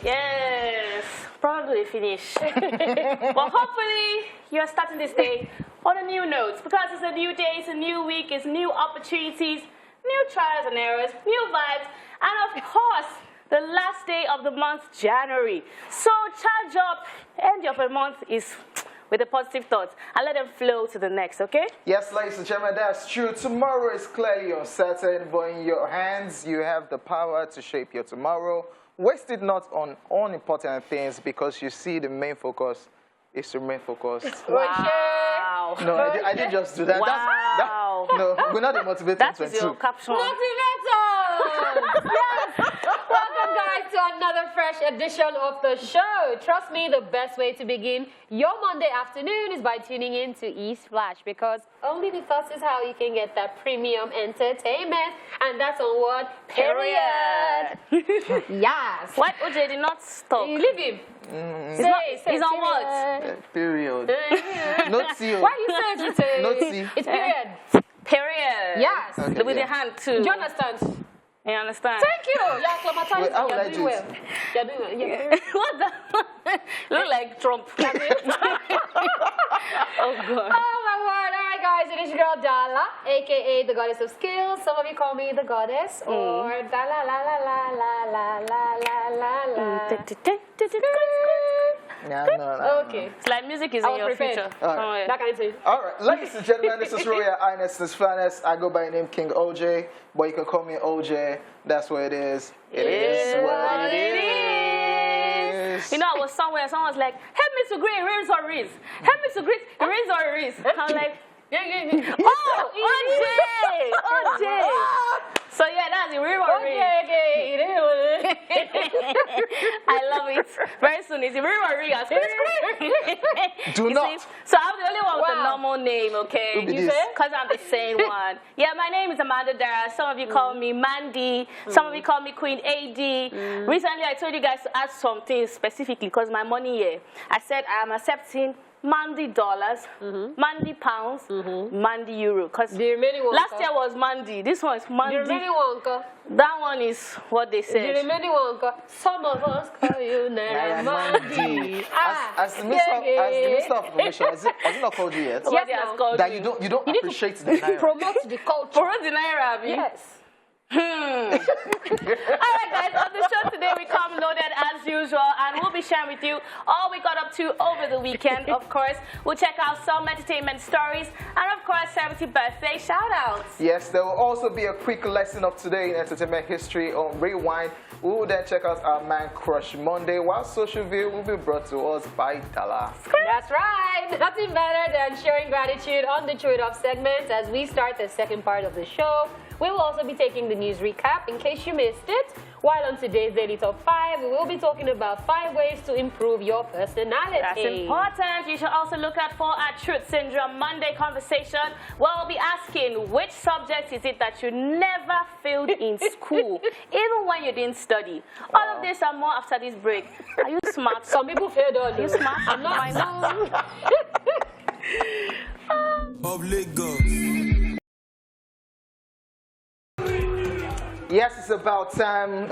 Yes, probably finish. But hopefully you're starting this day on a new note, because it's a new day, it's a new week, it's new opportunities, new trials and errors, new vibes, and of course, the last day of the month, January. So charge up, end of the month is with a positive thought, and let them flow to the next, okay? Yes, ladies and gentlemen, that's true. Tomorrow is clearly uncertain, but in your hands, you have the power to shape your tomorrow. Waste it not on unimportant things, because you see the main focus is to remain focused. Wow. No, I didn't just do that. Wow. No, we're not the motivator. That is your caption. Motivator! Yes! Welcome, guys, to another fresh edition of the show. Trust me, the best way to begin your Monday afternoon is by tuning in to East Flash, because only with us is how you can get that premium entertainment. And that's on what? Period. Yes. What? OJ did not stop. You leave him. He's on what? Period. No T. Why you say it? No T. It's period. Period. Yes. Okay, With your hand too. Do you understand? You understand? Thank you. You're acclimatized. Wait, how would I You're do doing it? well. You're doing well. Yeah. What the? Look like Trump. Oh God. Oh my word. All right, guys. It is your girl Dala, aka the goddess of skills. Some of you call me the goddess, or Dala la la la la la la la la la. No. Okay. It's like music is I in was your prepared. future. All right. Oh, yeah. That kind of thing. All right, ladies and gentlemen, this is Royal Highness, His Finest. I go by the name King OJ, but you can call me OJ. That's what it is. It is what it is. You know, I was somewhere, someone was like, help me to greet Riz or Riz. Help me to greet Riz or Riz. I'm like, oh, OJ. So yeah, that's the real one. Okay. I love it. Very soon, it's the real one. Do not. So I'm the only one with a normal name, okay? Who be this? Because I'm the same one. Yeah, my name is Amanda Dara. Some of you call me Mandy. Some of you call me Queen AD. Recently, I told you guys to ask something specifically because my money here. I said I'm accepting Mandy dollars, Mandy pounds, Mandy euro. Because last year was Mandy. This one is Mandy. The remaining one, that one is what they said. the remaining one, some of us call you Mandy. As the Minister of Information, has it not called you yet? Yes, has called That me. you don't appreciate the Naira. Promote the culture. Promote the Naira, Abi? Yes. All right, guys, on the show today we come loaded as usual, and we'll be sharing with you all we got up to over the weekend. Of course, we'll check out some entertainment stories, and of course, 70th birthday shout-outs. Yes, there will also be a quick lesson of today in entertainment history on Rewind. We will then check out our Man Crush Monday, while Social View will be brought to us by Dala. That's right. Nothing better than sharing gratitude on the True It Up segment as we start the second part of the show. We will also be taking the news recap in case you missed it. While on today's Daily Top 5, we will be talking about 5 ways to improve your personality. That's important. You should also look out for our Truth Syndrome Monday conversation, where we'll be asking which subject is it that you never failed in school, even when you didn't study. All of this and more after this break. Are you smart? Some people failed all. Are you smart? I'm not. Public go. Yes, it's about time.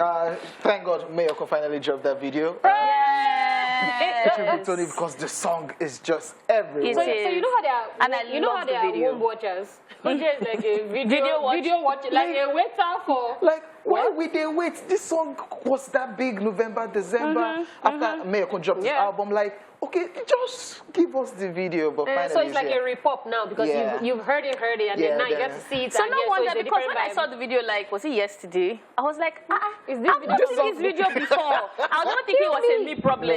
Thank God Mayor can finally drop that video. Yes. Tony, because the song is just everywhere. So you know how they are, And I you know love how the they are video. home watchers. It's like a video watch, like a waiter for. Like, why we they wait? This song was that big November, December, after Mayor can drop his album. Like, okay, just give us the video, but finally so it's like a repop now, because you've heard it, and then now you get to see it. So and no yes, wonder, it's a because different when I vibe. saw the video, like, was it yesterday? I was like, Is this I've video not seen this video before. I was not thinking it was a me problem.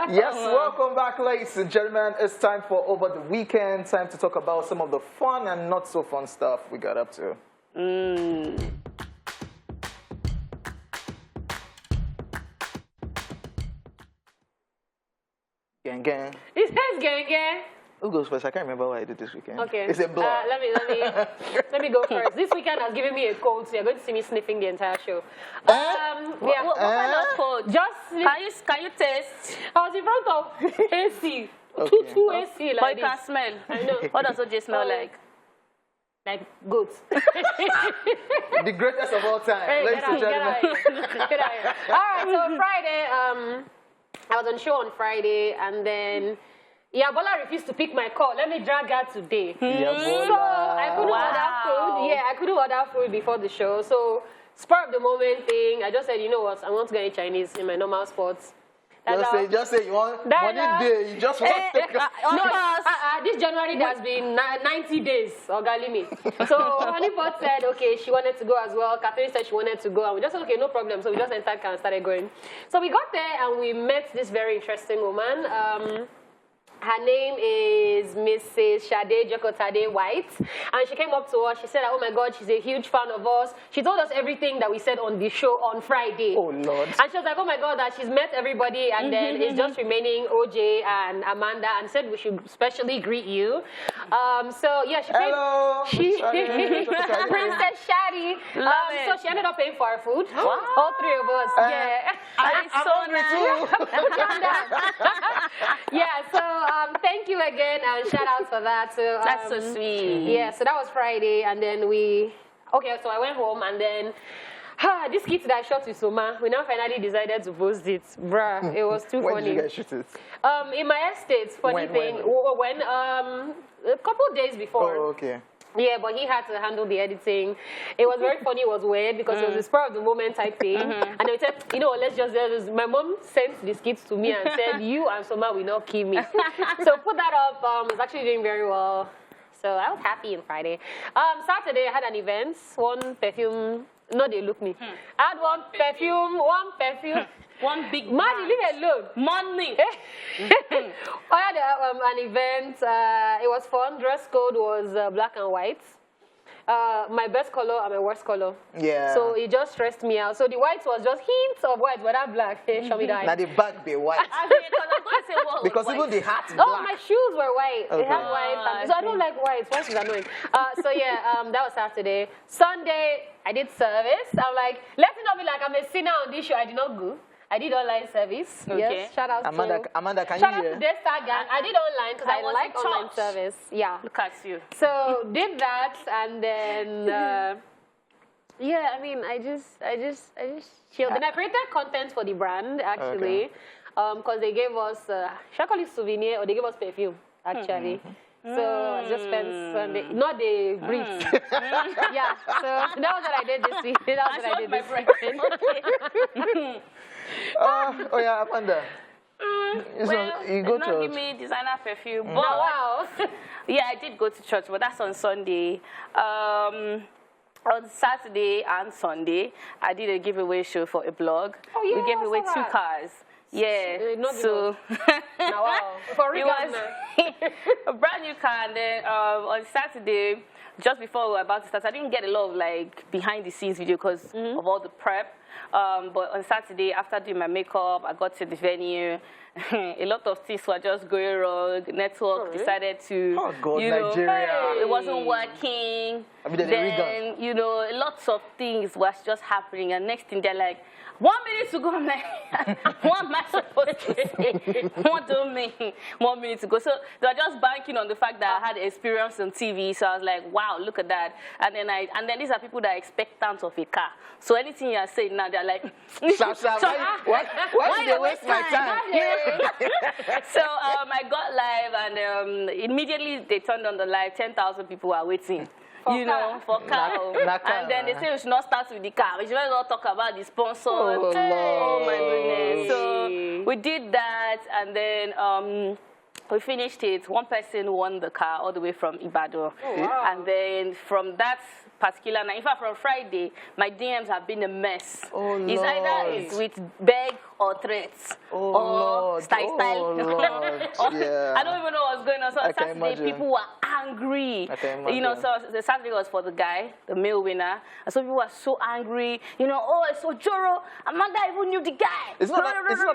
Yes, welcome back, ladies and gentlemen. It's time for Over the Weekend. Time to talk about some of the fun and not so fun stuff we got up to. Gang. It says gang. Who goes first? I can't remember what I did this weekend. Okay. It's a blur. Let me go first. This weekend has given me a cold, so you're going to see me sniffing the entire show. What kind of cold? Just Can you taste? I was in front of AC. Okay. Two AC like But you this. can smell. I know. What does OJ smell like? like goats. The greatest of all time. Hey, Ladies and gentlemen. Get out here. All right, so Friday, I was on show on Friday, and then Bola refused to pick my call. Let me drag her today. So I couldn't order food. Yeah, I couldn't order food before the show. So spur of the moment thing, I just said, you know what, I want to get Chinese in my normal spots. Just say you want money day. You just want to take this January has been 90 days, Ogalimi. So Honeypot said, okay, she wanted to go as well. Catherine said she wanted to go. And we just said, okay, no problem. So we just entered car and started going. So we got there and we met this very interesting woman. Her name is Mrs. Shade Jokotade White, and she came up to us. She said, oh my God, she's a huge fan of us. She told us everything that we said on the show on Friday. Oh, Lord. And she was like, oh my God, that she's met everybody, and then it's just remaining OJ and Amanda, and said we should specially greet you. So, yeah, she paid... Hello. Princess Shadi. So she ended up paying for our food. Wow. All three of us. Yeah. I'm so Yeah, so thank you again and shout out for that. So, that's so sweet. Yeah, so that was Friday, and then so I went home, and then this kit that I shot with Soma, we now finally decided to post it. Bruh, it was too funny. When did you guys shoot it? In my estate, funny thing. When a couple of days before. Oh, okay. Yeah, but he had to handle the editing. It was very funny. It was weird because it was a spur of the moment type thing. And then we said, you know, let's just do this. My mom sent the skits to me and said, you and Soma will not kill me. So put that up. It's actually doing very well. So I was happy on Friday. Saturday I had an event. One perfume. No, they look me. I had one perfume. One big man, you leave it alone. Money. I had an event. It was fun. Dress code was black and white. My best color and my worst color. Yeah. So it just stressed me out. So the white was just hints of white, but that black. Hey, show me that. Now the back be white. Because even the hat is black. Oh, my shoes were white. Okay. They had white. So I don't like white. White is annoying. So yeah, that was Saturday. Sunday, I did service. I'm like, let it not be like I'm a sinner on this show. I did not go. I did online service. Okay. Yes, shout out Amanda, can shout you out hear? to Daystar Gang. I did online because I like online service. Yeah. Look at you. So did that, and then yeah, I mean, I just chilled. And I created content for the brand actually, because they gave us should I call it souvenir or they gave us perfume actually. So I just spent Sunday, not the briefs. Yeah, so that was what I did this week. That was what I did this weekend. Oh yeah, Amanda. Well, you go not to give me designer perfume. But Wow. yeah, I did go to church, but that's on Sunday. On Saturday and Sunday, I did a giveaway show for a blog. Oh, yeah, we gave away I saw 2 that. cars. Yeah, so now, wow. For it real, was a brand new car, and then on Saturday, just before we were about to start, I didn't get a lot of like behind the scenes video because of all the prep. But on Saturday, after doing my makeup, I got to the venue. A lot of things were just going wrong. Network decided to, you know, Nigeria. it wasn't working. Then, you know, lots of things was just happening. And next thing, they're like, 1 minute to go. I'm like, what am I supposed to say? What do you mean? 1 minute to go. So they were just banking on the fact that I had experience on TV. So I was like, wow, look at that. And then these are people that are expectant of a car. So anything you are saying now, they're like, why did they waste my time? So I got live, and immediately they turned on the live. 10,000 people were waiting. For car. And then they say we should not start with the car. We should not talk about the sponsor. Oh my goodness. So we did that, and then we finished it. One person won the car all the way from Ibadan. Oh, wow. And then from that particular night, in fact, from Friday, my DMs have been a mess. Oh, it's Lord. either it's with beg or threats or style. Yeah. I don't even know what's going on. So on Saturday, people were angry. You know, so the Saturday was for the guy, the male winner. And so people were so angry. You know, oh, it's so Joro. Amanda even knew the guy. It's not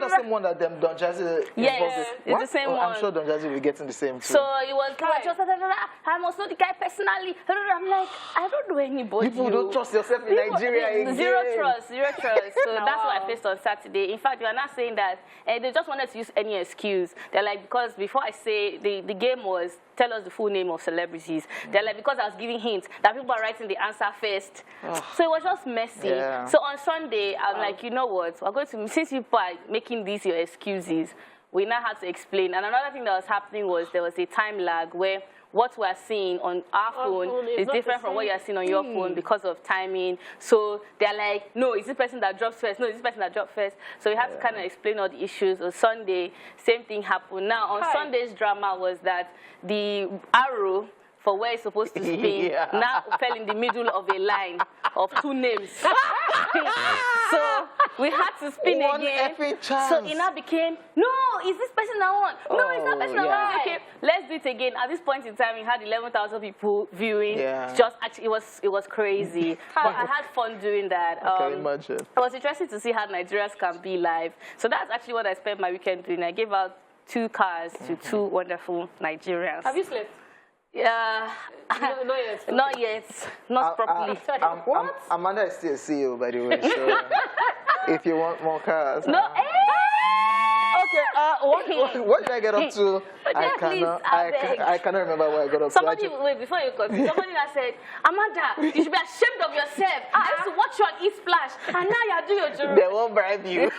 the same one that them Don Jazzy. Yes, it's the same one. I'm sure Don Jazzy will get in the same too. So it was just, I must know the guy personally. I'm like, I don't know anybody. People don't trust yourself in Nigeria again. Zero trust. So that's what I faced on Saturday. In fact, you are not saying that they just wanted to use any excuse. They're like, because before I say the game was tell us the full name of celebrities. They're like, because I was giving hints, that people are writing the answer first. So it was just messy. Yeah. So on Sunday, I'm like, you know what? We're going to, since people are making these your excuses, we now have to explain. And another thing that was happening was there was a time lag where what we're seeing on our phone is different from what you're seeing on your phone because of timing. So they're like, no, is this person that drops first? No, is this person that dropped first? So we had to kind of explain all the issues. On Sunday, same thing happened. Now, on Sunday's drama was that the arrow for where it's supposed to spin now fell in the middle of a line of 2 names. So we had to spin again. So it now became, no, is this person that won? No, it's that person that won. Okay, let's do it again. At this point in time, we had 11,000 people viewing. Just actually, it was crazy. But I had fun doing that. I can imagine. It was interesting to see how Nigerians can be live. So that's actually what I spent my weekend doing. I gave out 2 cars to 2 wonderful Nigerians. Have you slept? Yeah. No, not yet. Not yet. Not properly. What? Amanda is still a CEO, by the way. So if you want more cars. No, Okay, what did I get up to? I cannot remember what I got up somebody, to. wait, before you continue, somebody that said, Amanda, you should be ashamed of yourself. I used to watch you on Eat Splash, and now you're doing your job. They won't bribe you.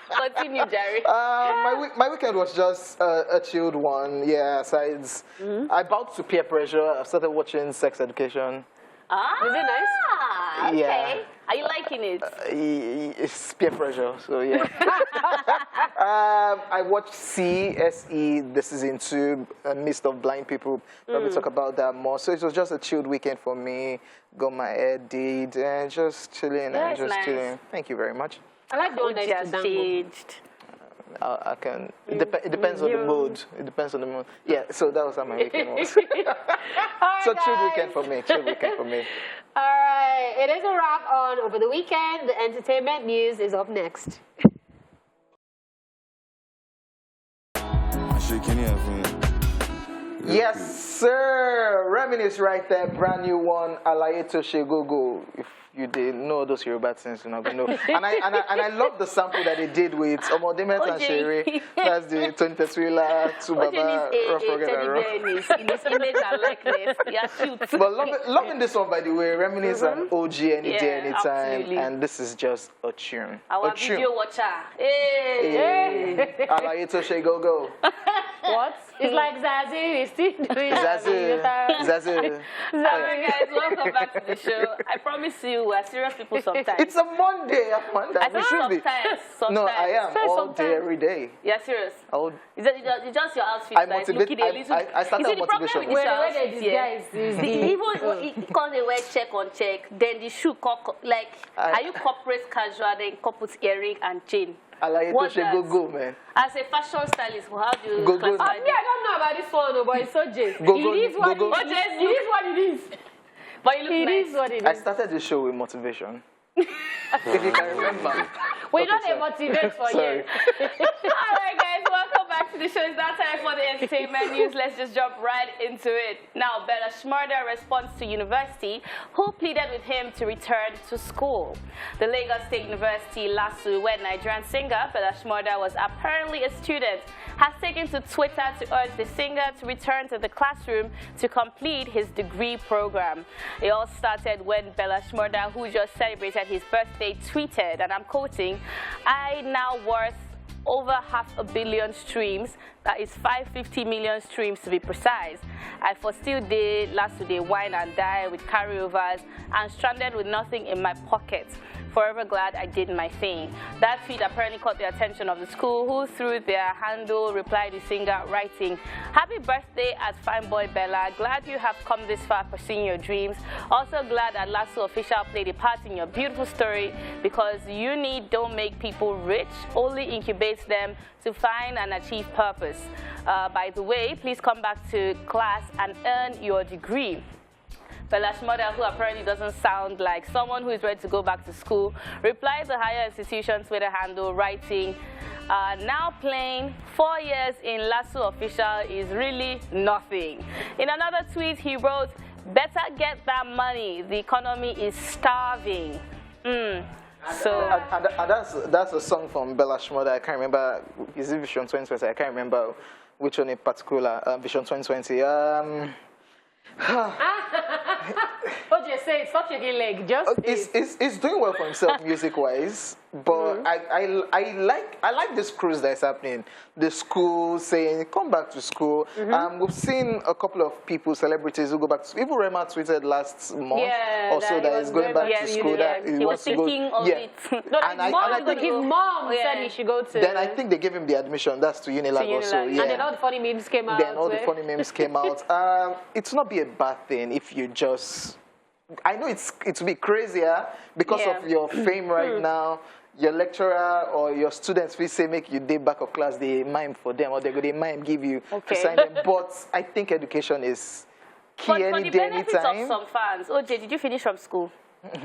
Continue, Jerry. My weekend was just a chilled one. Yeah, besides, I bowed to peer pressure. I started watching Sex Education. Is it nice? Okay. Yeah. Are you liking it? It's peer pressure, so yeah. I watched CSE, the season 2, Mist of Blind People. Probably talk about that more. So it was just a chilled weekend for me. Got my hair did and just chilling and just chilling. Thank you very much. I like the one that has changed. I can. It depends on the mood. It depends on the mood. Yeah. So that was how my weekend was. So chilled weekend for me. Chilled weekend for me. All right. It is a wrap on Over the Weekend. The entertainment news is up next. Yes, sir. Reminisce right there. Brand new one. Alaye Toshe Gogo. If you didn't know those Yoruba things, you're not gonna know. And I love the sample that they did with Omodement and Shere. That's the Tony Teswila, Tubaba, in his image and likeness. Yeah, cute. But loving this one, by the way. Reminisce and OG any day, anytime. Absolutely. And this is just a tune. Our video watcher. Hey. Alaye Toshe Gogo. What? It's like Zazu is still doing Zazu. Alright, guys, welcome back to the show. I promise you, we're serious people sometimes. It's a Monday, Amanda. I think sometimes. No, I am all day, every day. Yeah, serious. Is it's just your outfit? I started motivation. Even because they wear check on check, then the shoe, like, are you corporate casual, then couples earring and chain? Alaye Toshe Gogo, man. As a fashion stylist, how do you Gogo? classify I don't know about this one, but it's so just. Gogo, it is what it is. It is what it is. But you look nice. It is what it is. I started the show with motivation. If you can remember. We're not a motivate for you. Alright guys, welcome back to the show. It's that time for the entertainment news. Let's just jump right into it. Now, Bella Shmurda responds to university who pleaded with him to return to school. The Lagos State University LASU, where Nigerian singer Bella Shmurda was apparently a student, has taken to Twitter to urge the singer to return to the classroom to complete his degree program. It all started when Bella Shmurda, who just celebrated his birthday, tweeted, and I'm quoting, "I now worth over 500 million streams, that is 550 million streams to be precise. I for still day last day wine and die with carryovers and stranded with nothing in my pocket. Forever glad I did my thing." That tweet apparently caught the attention of the school, who through their handle replied to the singer, writing, "Happy birthday at Fine Boy Bella. Glad you have come this far pursuing your dreams. Also glad that LASU official played a part in your beautiful story, because uni don't make people rich, only incubates them to find and achieve purpose. By the way, please come back to class and earn your degree." Bella Shmurda, who apparently doesn't sound like someone who is ready to go back to school, replied to higher institutions Twitter handle, writing, "Now playing 4 years in LASU official is really nothing." In another tweet, he wrote, "Better get that money. The economy is starving." So and that's a song from Bella Shmurda. I can't remember. Is it Vision 2020? I can't remember Which one in particular? Vision 2020. What you say? It's such a good leg. Just It's doing well for himself music-wise, but I like this cruise that's happening. The school saying, come back to school. We've seen a couple of people, celebrities who go back to school. Even Rema tweeted last month also that he's going back to school. That he was thinking of it. No, his mom said he should go to. Then I think they gave him the admission. That's to Unilag also. Yeah. And then all the funny memes came out. Then all the funny memes came out. It's not be a bad thing if you just... I know it will be crazier because of your fame right now. Your lecturer or your students will say make you day back of class, they mime for them, or they mime give you to sign them. But I think education is key any day, anytime. Of some fans. OJ, did you finish from school?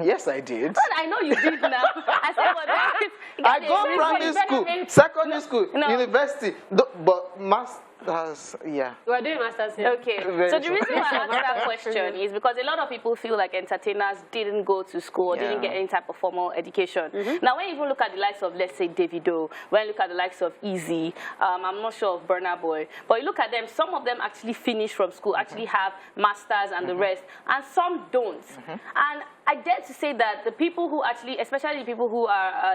Yes, I did. But I know you did now. I said, well, I go primary school, secondary school, university, but masters, yeah. You are doing masters here. Okay. So the reason why I asked that question is because a lot of people feel like entertainers didn't go to school or didn't get any type of formal education. Now, when you even look at the likes of, let's say, Davido, when you look at the likes of Easy, I'm not sure of Burna Boy, but you look at them, some of them actually finish from school, actually have masters and the rest, and some don't. And I dare to say that the people who actually, especially the people who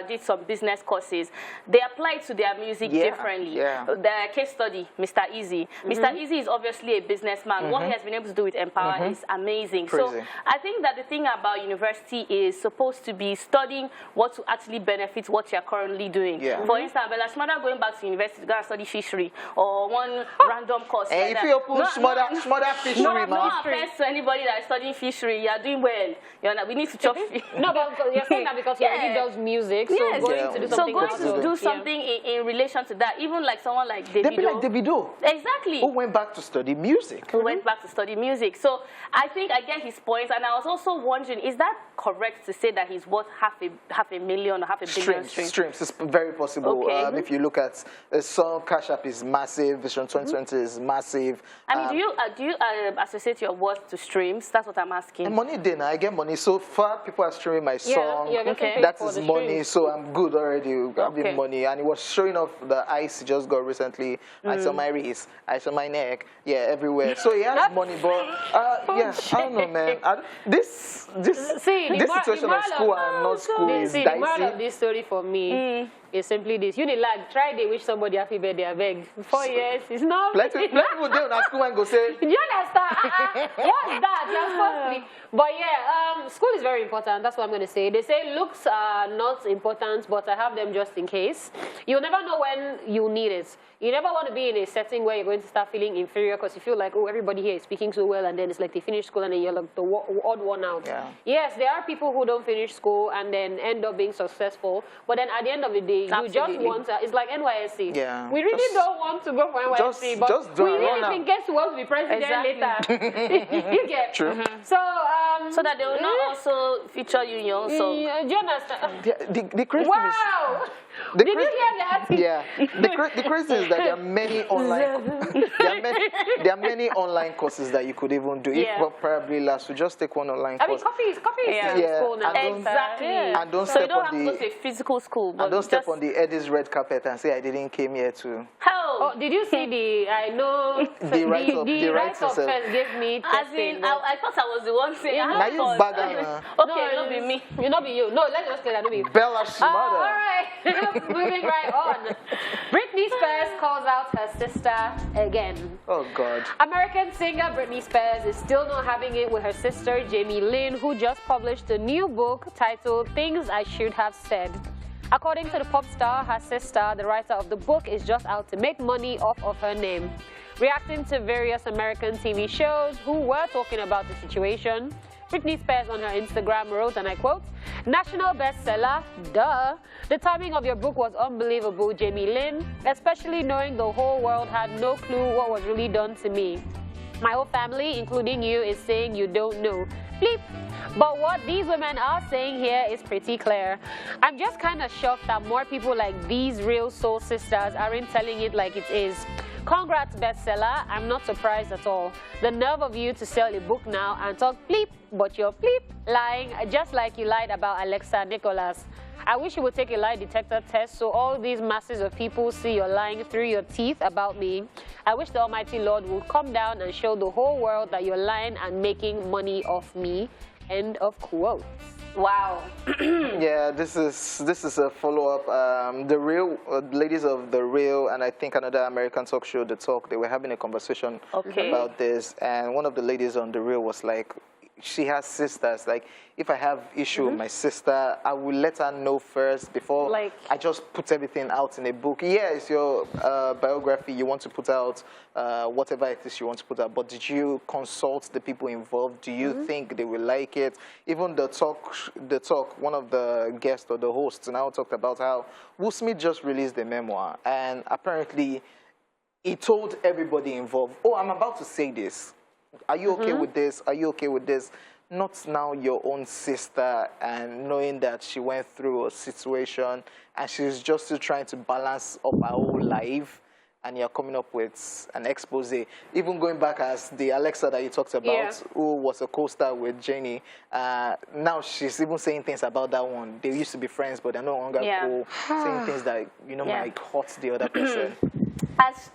did some business courses, they applied to their music differently. The case study, Mr. Easy. Mr. Easy is obviously a businessman. What he has been able to do with Empower is amazing. Crazy. So I think that the thing about university is supposed to be studying what to actually benefit what you're currently doing. For instance, Bella Shmada going back to university to go and study fishery or one random course. And if you open Shmada fishery, no offense to anybody that is studying fishery, you're doing well. We need to chop. No, but you're saying that because he already does music, so going to do something. So going to do something in relation to that, even like someone like Davido. They'd be like Davido. Exactly. Who went back to study music. Who went back to study music. So I think I get his points, and I was also wondering, is that correct to say that he's worth half a million or half a billion streams? Streams is very possible. If you look at song, Cash App is massive, Vision 2020 is massive. I mean, do you associate your worth to streams? That's what I'm asking. And money then, I get money. So far, people are streaming my song. That is money, streams. So I'm good already. Having money. And it was showing off the ice he just got recently. I saw my wrist, I saw my neck, everywhere. So he has money, but I don't know, man. This situation of school and not school is dicey. The moral of this story for me is simply this. Unilag, try to wish somebody happy birthday, I beg. 4 years, it's not. Let people do at school and go say. You understand? What's that? You're supposed to be. But yeah, school is very important. That's what I'm going to say. They say looks are not important, but I have them just in case. You'll never know when you need it. You never want to be in a setting where you're going to start feeling inferior because you feel like, oh, everybody here is speaking so well, and then it's like they finish school and then you're like the odd one out. Yes, there are people who don't finish school and then end up being successful, but then at the end of the day, you just want to, it's like NYSC. We really don't want to go for NYSC, but we really in case we want to be president later. You get true. So that they will not also feature you in your own song. Do you understand? The crazy wow! Did you hear that? Yeah. The crazy is that there are many online there are many online courses that you could even do. If probably last, we just take one online course. I mean, coffee is school now. Exactly. And don't so step you don't on have to go to a physical school. But and don't step on the Eddie's red carpet and say I didn't came here to. Oh, did you see the? I know the right of first gave me. As in, I thought I was the one saying. Now you bad on. Okay, not be me. You not be you. No, let's just say that. Not be. Bella Shmada. All right. Moving right on. Britney Spears calls out her sister again. Oh, God. American singer Britney Spears is still not having it with her sister Jamie Lynn, who just published a new book titled Things I Should Have Said. According to the pop star, her sister, the writer of the book, is just out to make money off of her name. Reacting to various American TV shows who were talking about the situation, Britney Spears on her Instagram wrote, and I quote, "National bestseller, duh. The timing of your book was unbelievable, Jamie Lynn, especially knowing the whole world had no clue what was really done to me. My whole family, including you, is saying you don't know. Bleep. But what these women are saying here is pretty clear. I'm just kind of shocked that more people like these real soul sisters aren't telling it like it is. Congrats, bestseller. I'm not surprised at all. The nerve of you to sell a book now and talk bleep, but you're bleep lying just like you lied about Alexa Nicholas. I wish you would take a lie detector test so all these masses of people see you're lying through your teeth about me. I wish the Almighty Lord would come down and show the whole world that you're lying and making money off me. End of quote. Wow. Yeah, this is a follow-up. The Real, ladies of The Real, and I think another American talk show, The Talk, they were having a conversation about this, and one of the ladies on The Real was like, she has sisters. Like, if I have issue with my sister, I will let her know first before I just put everything out in a book. Yeah, it's your biography. You want to put out whatever it is you want to put out. But did you consult the people involved? Do you think they will like it? Even the talk, one of the guests or the hosts now talked about how Will Smith just released a memoir, and apparently he told everybody involved, "Oh, I'm about to say this. Are you okay with this? Are you okay with this?" Not now your own sister, and knowing that she went through a situation and she's just still trying to balance up her whole life, and you're coming up with an expose. Even going back as the Alexa that you talked about, who was a co-star with Jenny, now she's even saying things about that one. They used to be friends, but they're no longer cool. Saying things that, you know, might hurt the other person. As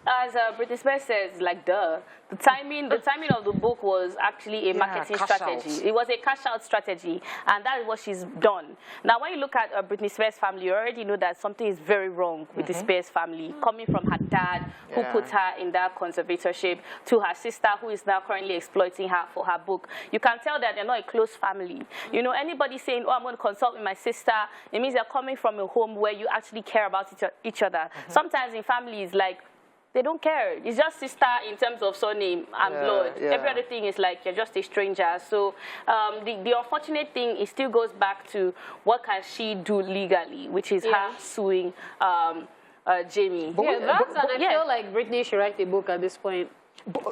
Britney Spears says, like, the timing of the book was actually a marketing strategy. It was a cash-out strategy, and that is what she's done. Now, when you look at Britney Spears' family, you already know that something is very wrong with the Spears family, coming from her dad, who put her in that conservatorship, to her sister, who is now currently exploiting her for her book. You can tell that they're not a close family. You know, anybody saying, "Oh, I'm going to consult with my sister," it means they're coming from a home where you actually care about each other. Sometimes in families, like, they don't care. It's just sister in terms of surname and blood. Every other thing is like you're just a stranger. So the unfortunate thing, it still goes back to what can she do legally, which is her suing Jamie. I feel like Britney should write a book at this point.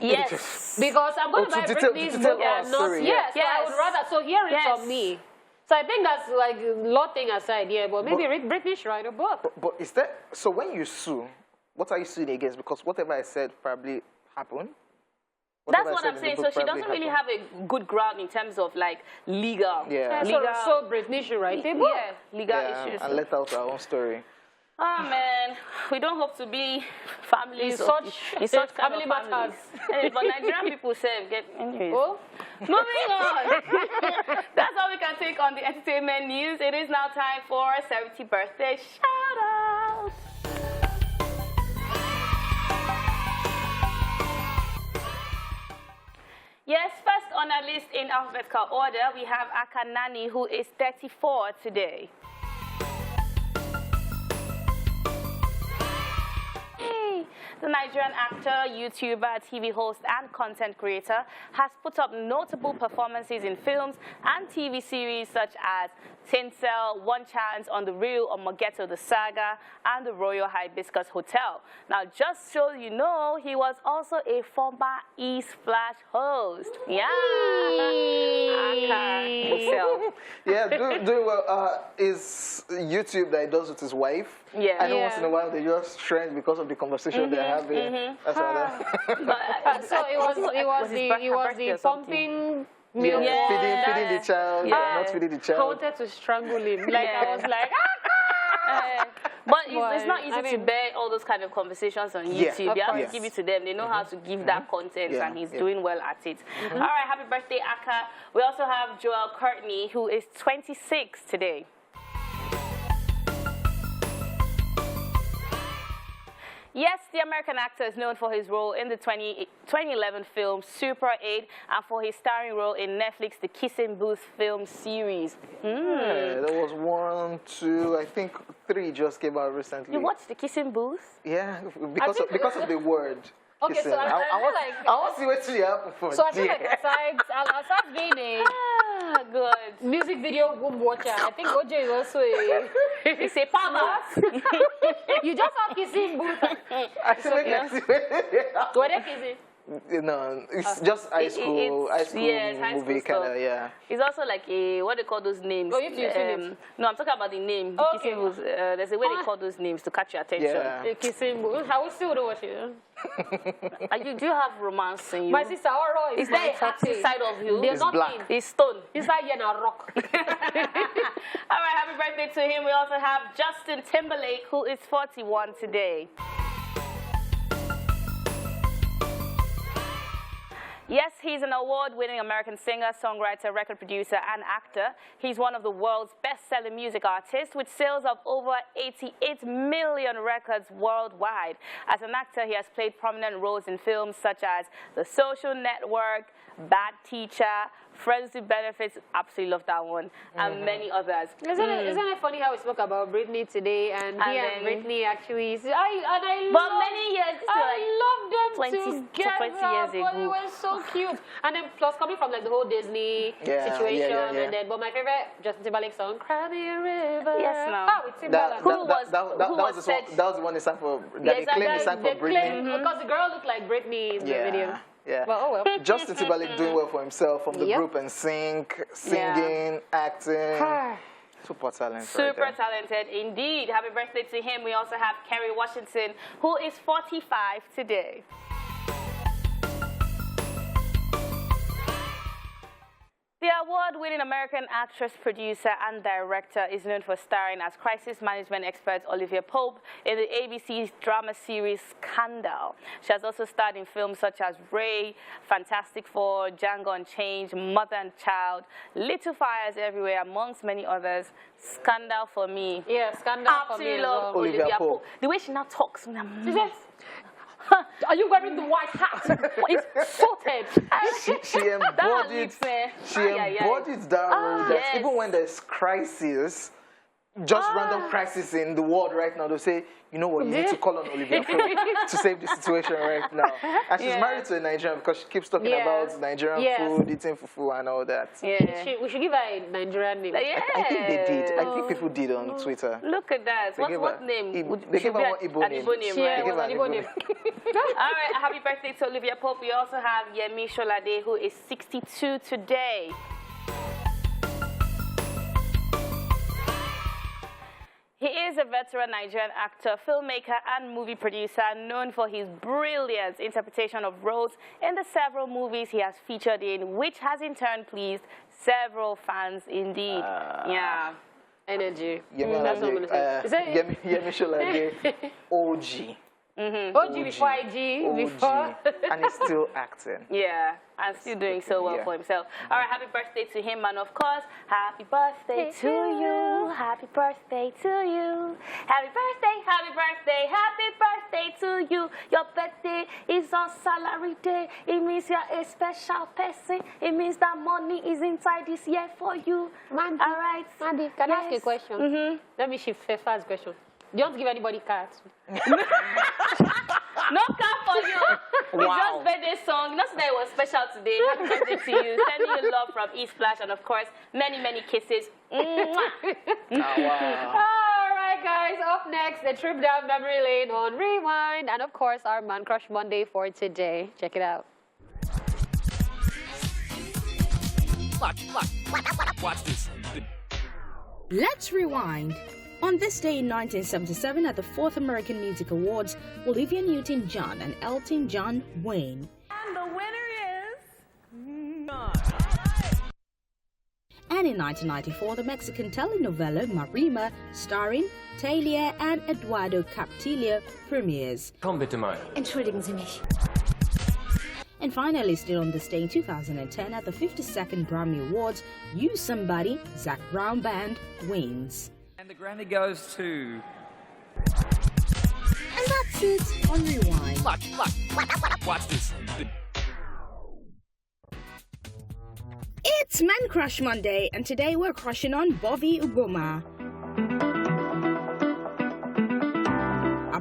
Yes. Because I'm going to buy Britney's book and not... I would rather... So hear it from me. So I think that's like a lot thing aside, but maybe Britney should write a book. But is that... So when you sue, what are you suing against? Because whatever I said probably happened. That's what I'm saying. So she doesn't really have a good ground in terms of like legal. So Britney should write a book. Legal issues. And let out our own story. Oh man, we don't hope to be families in such family matters. But Nigerian people say anyways. Moving on. That's all we can take on the entertainment news. It is now time for a 70th birthday shout out. Yes, first on our list in alphabetical order, we have Akanani, who is 34 today. The Nigerian actor, YouTuber, TV host, and content creator has put up notable performances in films and TV series such as Tinsel, One Chance on the Real, Omogeto the Saga, and the Royal Hibiscus Hotel. Now, just so you know, he was also a former East Flash host. Yeah. Doing well. Is YouTube that he does with his wife. I know once in a while they just trend because of the conversation they're having. That's so it was the pumping milk. Feeding the child. Not feeding the child. I wanted to strangle him. Like I was like. But it's not easy to bear all those kind of conversations on YouTube. You have to give it to them. They know how to give that content, and he's doing well at it. All right, happy birthday, Aka. We also have Joel Courtney, who is 26 today. Yes, the American actor is known for his role in the 2011 film Super 8 and for his starring role in Netflix The Kissing Booth film series. Yeah, there was 1, 2, I think 3 just came out recently. You watched The Kissing Booth? Yeah, because of the word. Okay, kissing. so I want to see what will happen for. So I feel like aside being a good music video boom watcher, I think OJ is also a it's a pervert. You just have kissing booth. I feel like Were they kissing? No, it's just high school movie kind of, yeah. It's also like a, what they call those names? Oh, you've seen it. No, I'm talking about the name. The kissing booths. There's a way they call those names to catch your attention. Yeah. Kissing booths. I will still watch it. Do you have romance in you? My sister, Oro is there a happy side of you? There's It's black. nothing. It's stone. It's like you're in a rock. All right, happy birthday to him. We also have Justin Timberlake, who is 41 today. Yes, he's an award-winning American singer, songwriter, record producer, and actor. He's one of the world's best-selling music artists with sales of over 88 million records worldwide. As an actor, he has played prominent roles in films such as The Social Network, Bad Teacher, Friends with Benefits, absolutely love that one, and many others. Isn't it funny how we spoke about Britney today, and Britney actually, many years, I love them 20 together, years but ago. it was so cute. And then plus coming from like the whole Disney situation, and then, but my favorite Justin Timberlake song, Cry Me a River. Yes, no. Oh, it's Timberlake. That was the one they sang for, that they claimed they sang for Britney. Because the girl looked like Britney in the video. Yeah. But oh well. Justin Timberlake doing well for himself from the group and singing, acting. Super talented. Super talented indeed. Happy birthday to him. We also have Kerry Washington, who is 45 today. The award-winning American actress, producer, and director is known for starring as crisis management expert Olivia Pope in the ABC's drama series Scandal. She has also starred in films such as Ray, Fantastic Four, Django Unchained, Mother and Child, Little Fires Everywhere, amongst many others. Scandal for me. Yeah, Scandal for me. Absolutely love Olivia Pope. The way she now talks. Are you wearing the white hat? It's sorted. She embodied that role. That even when there's crisis, just random crisis in the world right now, they'll say, you know what, you need to call on Olivia Pope to save the situation right now. And she's married to a Nigerian because she keeps talking about Nigerian food, eating fufu and all that. Yeah. We should give her a Nigerian name. I think they did. I think people did on Twitter. Look at that. What name? They gave her one Igbo name. Yeah, it was an Igbo name. All right, happy birthday to Olivia Pope. We also have Yamiche Lady, who is 62 today. He is a veteran Nigerian actor, filmmaker, and movie producer, known for his brilliant interpretation of roles in the several movies he has featured in, which has in turn pleased several fans indeed. Energy. Yamiche Lady, OG. OG before IG, before. And he's still acting. Yeah, and still doing so well for himself. All right, happy birthday to him, and of course, happy birthday to you. Happy birthday to you. Happy birthday, happy birthday, happy birthday to you. Your birthday is on salary day. It means you're a special person. It means that money is inside this year for you. Mandy, all right. Mandy, can I ask you a question? Let me shift first question. Don't give anybody cards. No card for you. We just birthday song. Not that it was special today. Happy birthday to you. Sending you love from East Flash, and of course, many, many kisses. All right, guys. Up next, a trip down memory lane on Rewind, and of course, our Man Crush Monday for today. Check it out. Watch this. Let's rewind. On this day in 1977 at the 4th American Music Awards, Olivia Newton-John and Elton John win. And the winner is... And in 1994, the Mexican telenovela Marima, starring Talia and Eduardo Captillo, premieres. Komm bitte mal. Entschuldigen Sie mich. And finally, still on this day in 2010 at the 52nd Grammy Awards, You Somebody, Zac Brown Band wins. And the Grammy goes to... And that's it on Rewind. Watch this. It's Man Crush Monday, and today we're crushing on Bobby Ugoma.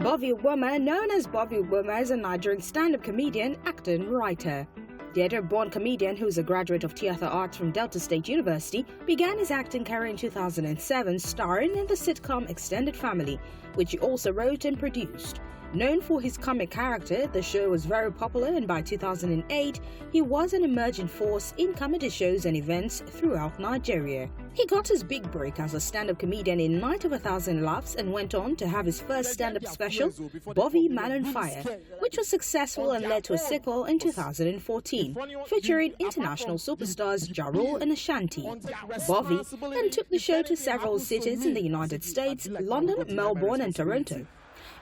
Bobby Ugoma, known as Bobby Ugoma, is a Nigerian stand-up comedian, actor, and writer. The theatre-born comedian, who is a graduate of theatre arts from Delta State University, began his acting career in 2007, starring in the sitcom Extended Family, which he also wrote and produced. Known for his comic character, the show was very popular, and by 2008, he was an emerging force in comedy shows and events throughout Nigeria. He got his big break as a stand-up comedian in Night of a Thousand Laughs and went on to have his first stand-up special, Bovie Man on Fire, which was successful and led to a sequel in 2014, featuring international superstars Ja Rule and Ashanti. Bovie then took the show to several cities in the United States, London, Melbourne and Toronto.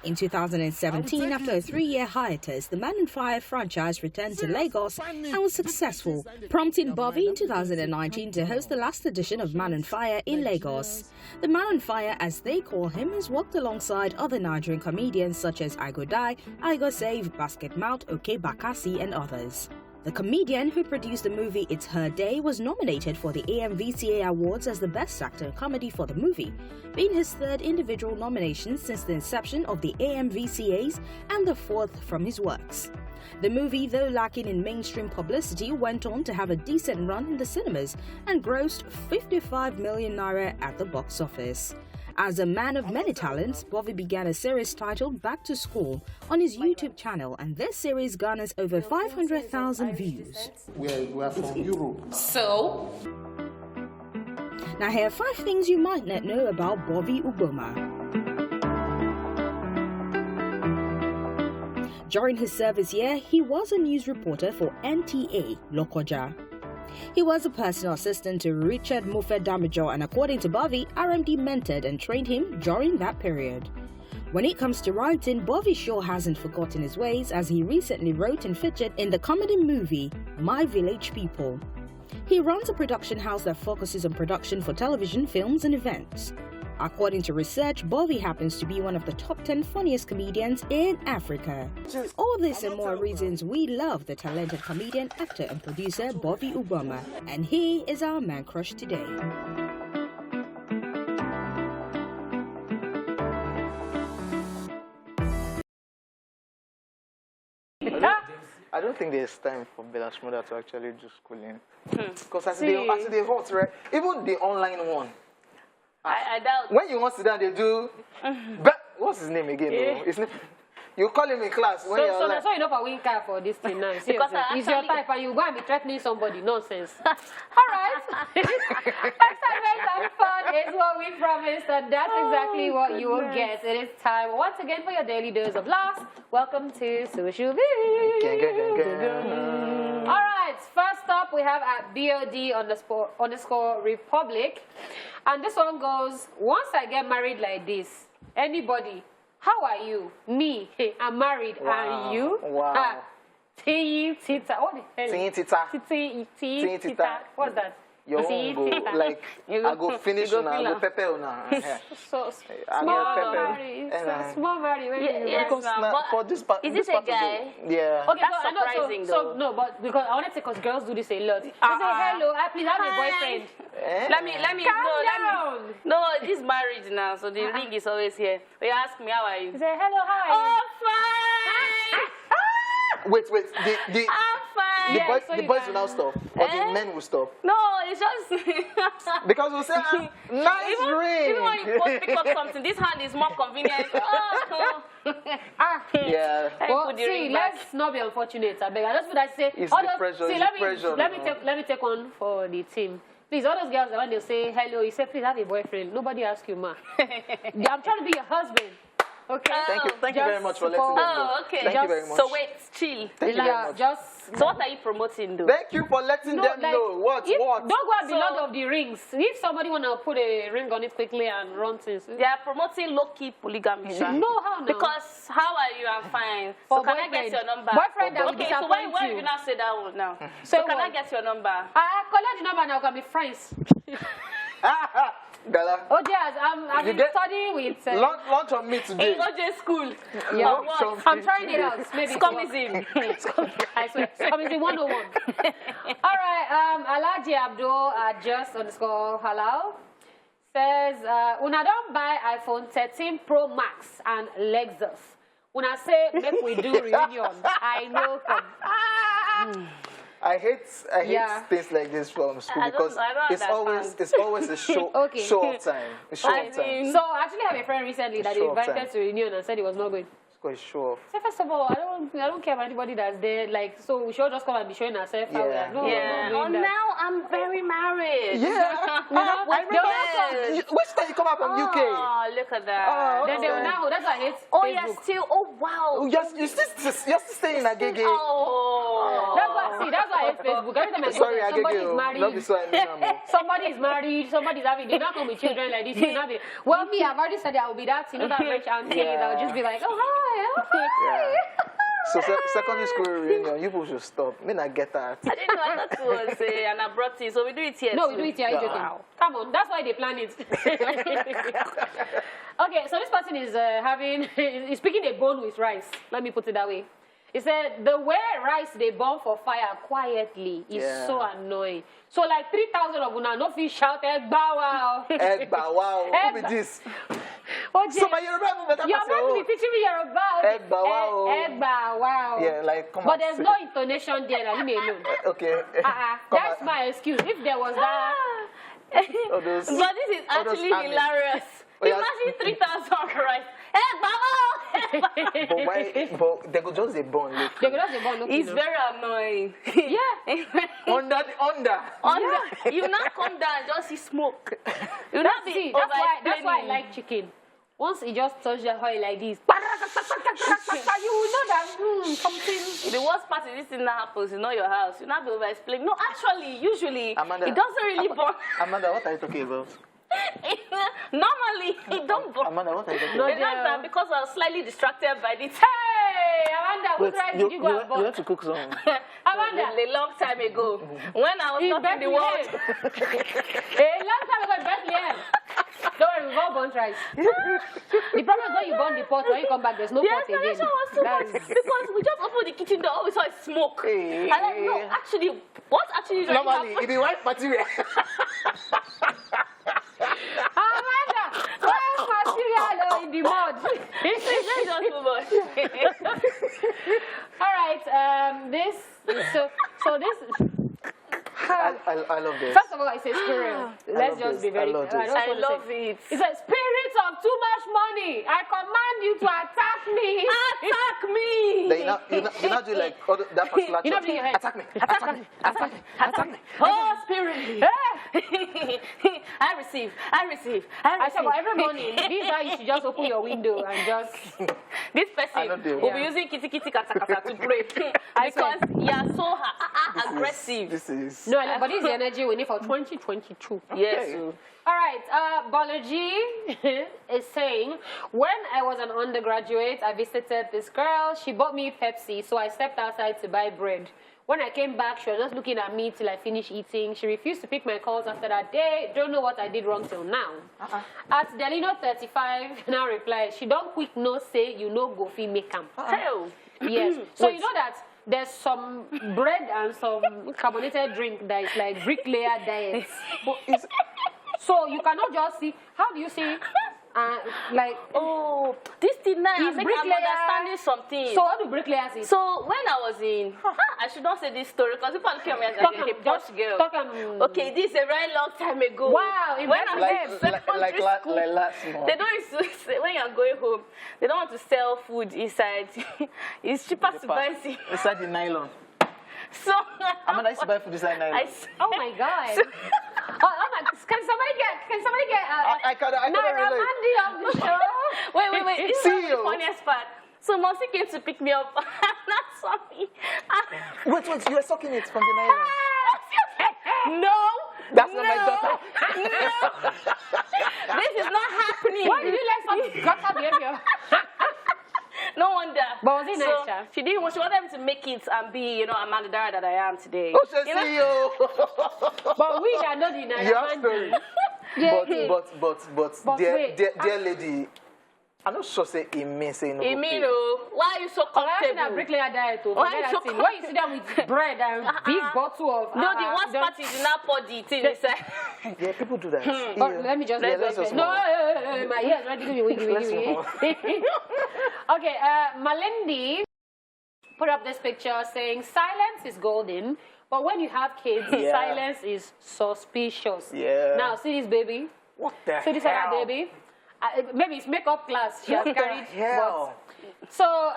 In 2017, after a 3-year hiatus, the Man on Fire franchise returned to Lagos and was successful, prompting Bovie in 2019 to host the last edition of Man on Fire in Lagos. The Man on Fire, as they call him, has worked alongside other Nigerian comedians such as I Go Die, I Go Save, Basket Mouth, Oke Bakassi and others. The comedian who produced the movie It's Her Day was nominated for the AMVCA Awards as the Best Actor in Comedy for the movie, being his third individual nomination since the inception of the AMVCAs and the fourth from his works. The movie, though lacking in mainstream publicity, went on to have a decent run in the cinemas and grossed 55 million naira at the box office. As a man of many talents, Bovie began a series titled Back to School on his YouTube channel, and this series garners over 500,000 views. We are from Europe. So? Now here are 5 things you might not know about Bovie Uboma. During his service year, he was a news reporter for NTA, Lokoja. He was a personal assistant to Richard Mofe Damajo, and according to Bovie, RMD mentored and trained him during that period. When it comes to writing, Bovie sure hasn't forgotten his ways, as he recently wrote and featured in the comedy movie My Village People. He runs a production house that focuses on production for television, films and events. According to research, Bovie happens to be one of the top 10 funniest comedians in Africa. All this and more reasons we love the talented comedian, actor and producer Bovie Uboma, and he is our man crush today. I don't think there's time for Bella Shmurda to actually do schooling. Because as they hot, right? Even the online one. I doubt. When you want to sit down, they do. What's his name again? His name, you call him in class when you're like. So you know for win car for this thing now. Because it's your type and you go and be threatening somebody. Nonsense. All right. Excitement and fun is what we promised, and that's exactly what you will get. It is time once again for your daily dose of laughs. Welcome to Social View. All right. First up, we have at BOD__ Republic. And this one goes, once I get married like this, anybody, how are you? Me, hey, I'm married, and you? Wow. Tita. What the hell? Tita. What's that? Your own go, like, I go finish and I go pepper now. So small married. Yes, because for this part, is this a guy? Yeah. Okay, that's surprising though. No, but because I want to say, because girls do this a lot. They say, hello, please have a boyfriend. Let me no, this marriage now, so the ring is always here. They ask me, how are you? They say, hello, how are you? Oh, fine. Wait. I'm fine. The boys will now stop, or the men will stop. No, it's just because we'll say, nice ring. Even when you pick up something, this hand is more convenient. Yeah. Well, see, let's not be unfortunate. I beg. I just feel that say. It's the pressure. See, let me take one for the team. Please, all those girls, when they say hello, you say, please have a boyfriend. Nobody asks you, ma. I'm trying to be your husband. Okay. Thank you very much for letting them know. Oh, okay. Thank you very much. So wait, chill. Thank you very much. So what are you promoting, though? Thank you for letting them know. What? Don't go at the Lord of the Rings. If somebody want to put a ring on it quickly and run things. They are promoting low-key polygamy. No, how now? Because how are you? I'm fine. So can I get your number? Boyfriend that will okay, so why you not say that one now? So can I get your number? I collect the number now. Can be friends. Gala. Oh, yes, I'm studying with... Lunch on me today. In OJ school. Yeah. I'm trying it out. Maybe Scumism. I swear. Scumism 101. All right. Alaji Abdul __ halal says, Una don't buy iPhone 13 Pro Max and Lexus. Una say, make we do reunion. I know. I hate things like this from school because it's always a show of time. A show of time. So I actually have a friend recently that they invited to reunion and said he was not going. called a show off. So first of all, I don't care about anybody that's there. Like, so we should just come and be showing ourselves. How we are. No, Yeah. no, Oh, now I'm very married. Yeah. Like, Which time you come out from UK? Oh, look at that. Oh, Then they will now. That's why I hate Oh, Facebook. you're still. Oh, wow. You're still staying in Agege. Oh. That's why I hate Facebook. Every time I go Sorry, there, somebody is Agege. married. Not be so Somebody is married, somebody's having, they not come with children like this. You know, well, me, I've already said that I will be that, you know, that rich auntie that will just be like, oh, hi, Yeah. So secondary school reunion, you people should stop. Me not get that. I didn't know. I thought it was an abrupt thing, so we do it here. No, too. we do it here. Come on, that's why they plan it. Okay, so this person is is picking a bone with rice. Let me put it that way. He said, the way rice they burn for fire quietly is so annoying. So like 3,000 of una no fit shout egg bow wow. Egg bow wow. Who be this? So my Yoruba better You're meant to be teaching me Yoruba. Egg bow wow. Egg bow wow. Yeah, like come on. But there's no intonation there. Leave me alone. Okay. That's my excuse. If there was that. But this is actually hilarious. Oh, yeah. Imagine 3,000 rice. Hey, Baba! But why? But they could just a bone. They could just a bone. It's very annoying. Yeah. Under. You not come down, just see smoke. You not be that's why I like chicken. Once it just touches the oil like this, you will know that something. The worst part is this thing that happens, it's not your house. You not be over explaining. No, actually, usually, Amanda, it doesn't really burn. Amanda, what are you talking about? Normally, it don't burn. Amanda, what are you talking No, about? that's that because I was slightly distracted by the Hey, Amanda, what time did you go and you burn? want to cook some? Amanda, a long time ago, when I was not in the world. A long time ago in Bethlehem. Don't worry, we've all burnt rice. The problem is when you burn the pot, when you come back, there's no pot again. Yes, was too much because we just opened the kitchen door, we saw smoke. Hey. And like, no, actually, what actually Normally, it be white material. Amanda, where's material in the mud? This is just too much. All right, this, so this. I love this. First of all, it's a spirit. Let's just be very clear. I love it. It's a spirit of too much money. I command you to attack me. Attack me! You're not doing like that particular You're not church. doing your head. Attack me. Attack me. Attack me. Attack me. Oh, spirit! I receive. I said, but every morning, this is how you should just open your window and just. This person will be using kitty kata kata to pray because you are so aggressive. This is. No, but this is the energy we need for 2022. Yes. All right, Balaji is saying, when I was an undergraduate, I visited this girl. She bought me Pepsi, so I stepped outside to buy bread. When I came back, she was just looking at me till I finished eating. She refused to pick my calls after that day. Don't know what I did wrong till now. At Delino 35, now replies, she don't quick no say you know go fi make am. Hell. Yes. So you know that there's some bread and some carbonated drink that is like bricklayer diet. So you cannot just see, how do you say, like... Oh, this thing now, I think I'm understanding something. So what do bricklayers eat? So when I was in, I should not say this story because people look at me as a posh girl. Okay, this is a very long time ago. Wow, when I was in secondary school, last month. they don't used to say, when you're going home, they don't want to sell food inside. It's cheaper to buy it. Inside the nylon. So Amanda used to buy food inside nylon. Oh my God. Can somebody get I can't relate. Mandy on the show? Wait. This is the funniest part. So Mossy came to pick me up. Not sorry. Wait, you were sucking it from the nylon. No. That's not my daughter. No. This is not happening. Why did you let some gutter behavior? No wonder. But was it nice, Chef? She didn't. She wanted me to make it and be, Amanda Dara that I am today. Oh, she see you. But we are not in Your story. But dear lady, I'm not sure say it means say no. Why are you so comfortable? That bricklayer diet. Why you sit down with bread and big bottle of... No, the worst part is you not pour the thing inside. Yeah, people do that. But let me just... No, my ears ready to be wiggy. Okay, Malindi put up this picture saying, silence is golden, but when you have kids, silence is suspicious. Yeah. Now, see this baby? What the See this other baby? Maybe it's makeup class she has carried. Hell? So,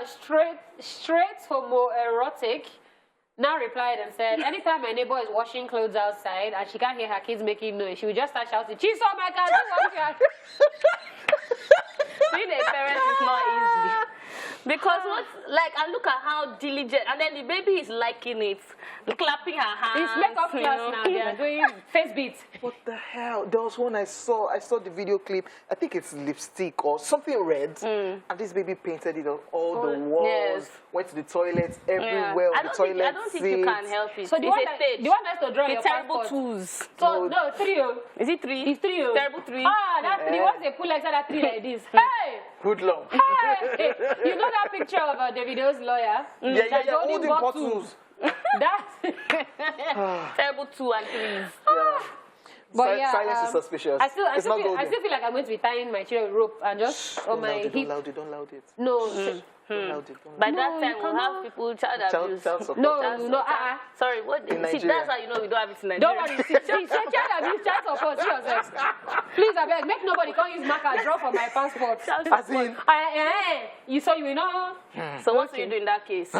straight homoerotic now replied and said, anytime my neighbor is washing clothes outside and she can't hear her kids making noise, she will just start shouting, "She's on my car, Being a parent is not easy. Because and look at how diligent, and then the baby is liking it, clapping her hands. It's makeup class now, they are doing face beats. What the hell? There was one I saw the video clip. I think it's lipstick or something red. And this baby painted it on all the walls. Yes. Went to the toilets everywhere. I On the don't toilet think you can help it. So it's the one a that, stage. the one that's to draw The your terrible passport. twos. So, no, 3. Is it 3? It's 3. Terrible 3. Ah, that 3. Once they pull like that 3 like this. Hey! Hoodlum. Hey! You know that picture of Davido's lawyer? Yeah. Holding Holding bottles. bottles. That's... Terrible 2 and 3s. But yeah, silence is suspicious. I still golden. feel like I'm going to be tying my children with rope and just on my hip. Don't loud it. No. Don't loud it. By No, that you time, we'll have cannot. people child abuse. Child support. No. Sorry, what? In See, Nigeria. that's how you know we don't have it in Nigeria. Don't worry. See, child abuse, child support, see yourself. Please, I beg, make nobody come use marker draw for my passport. As in, You saw you know. So what will you do in that case?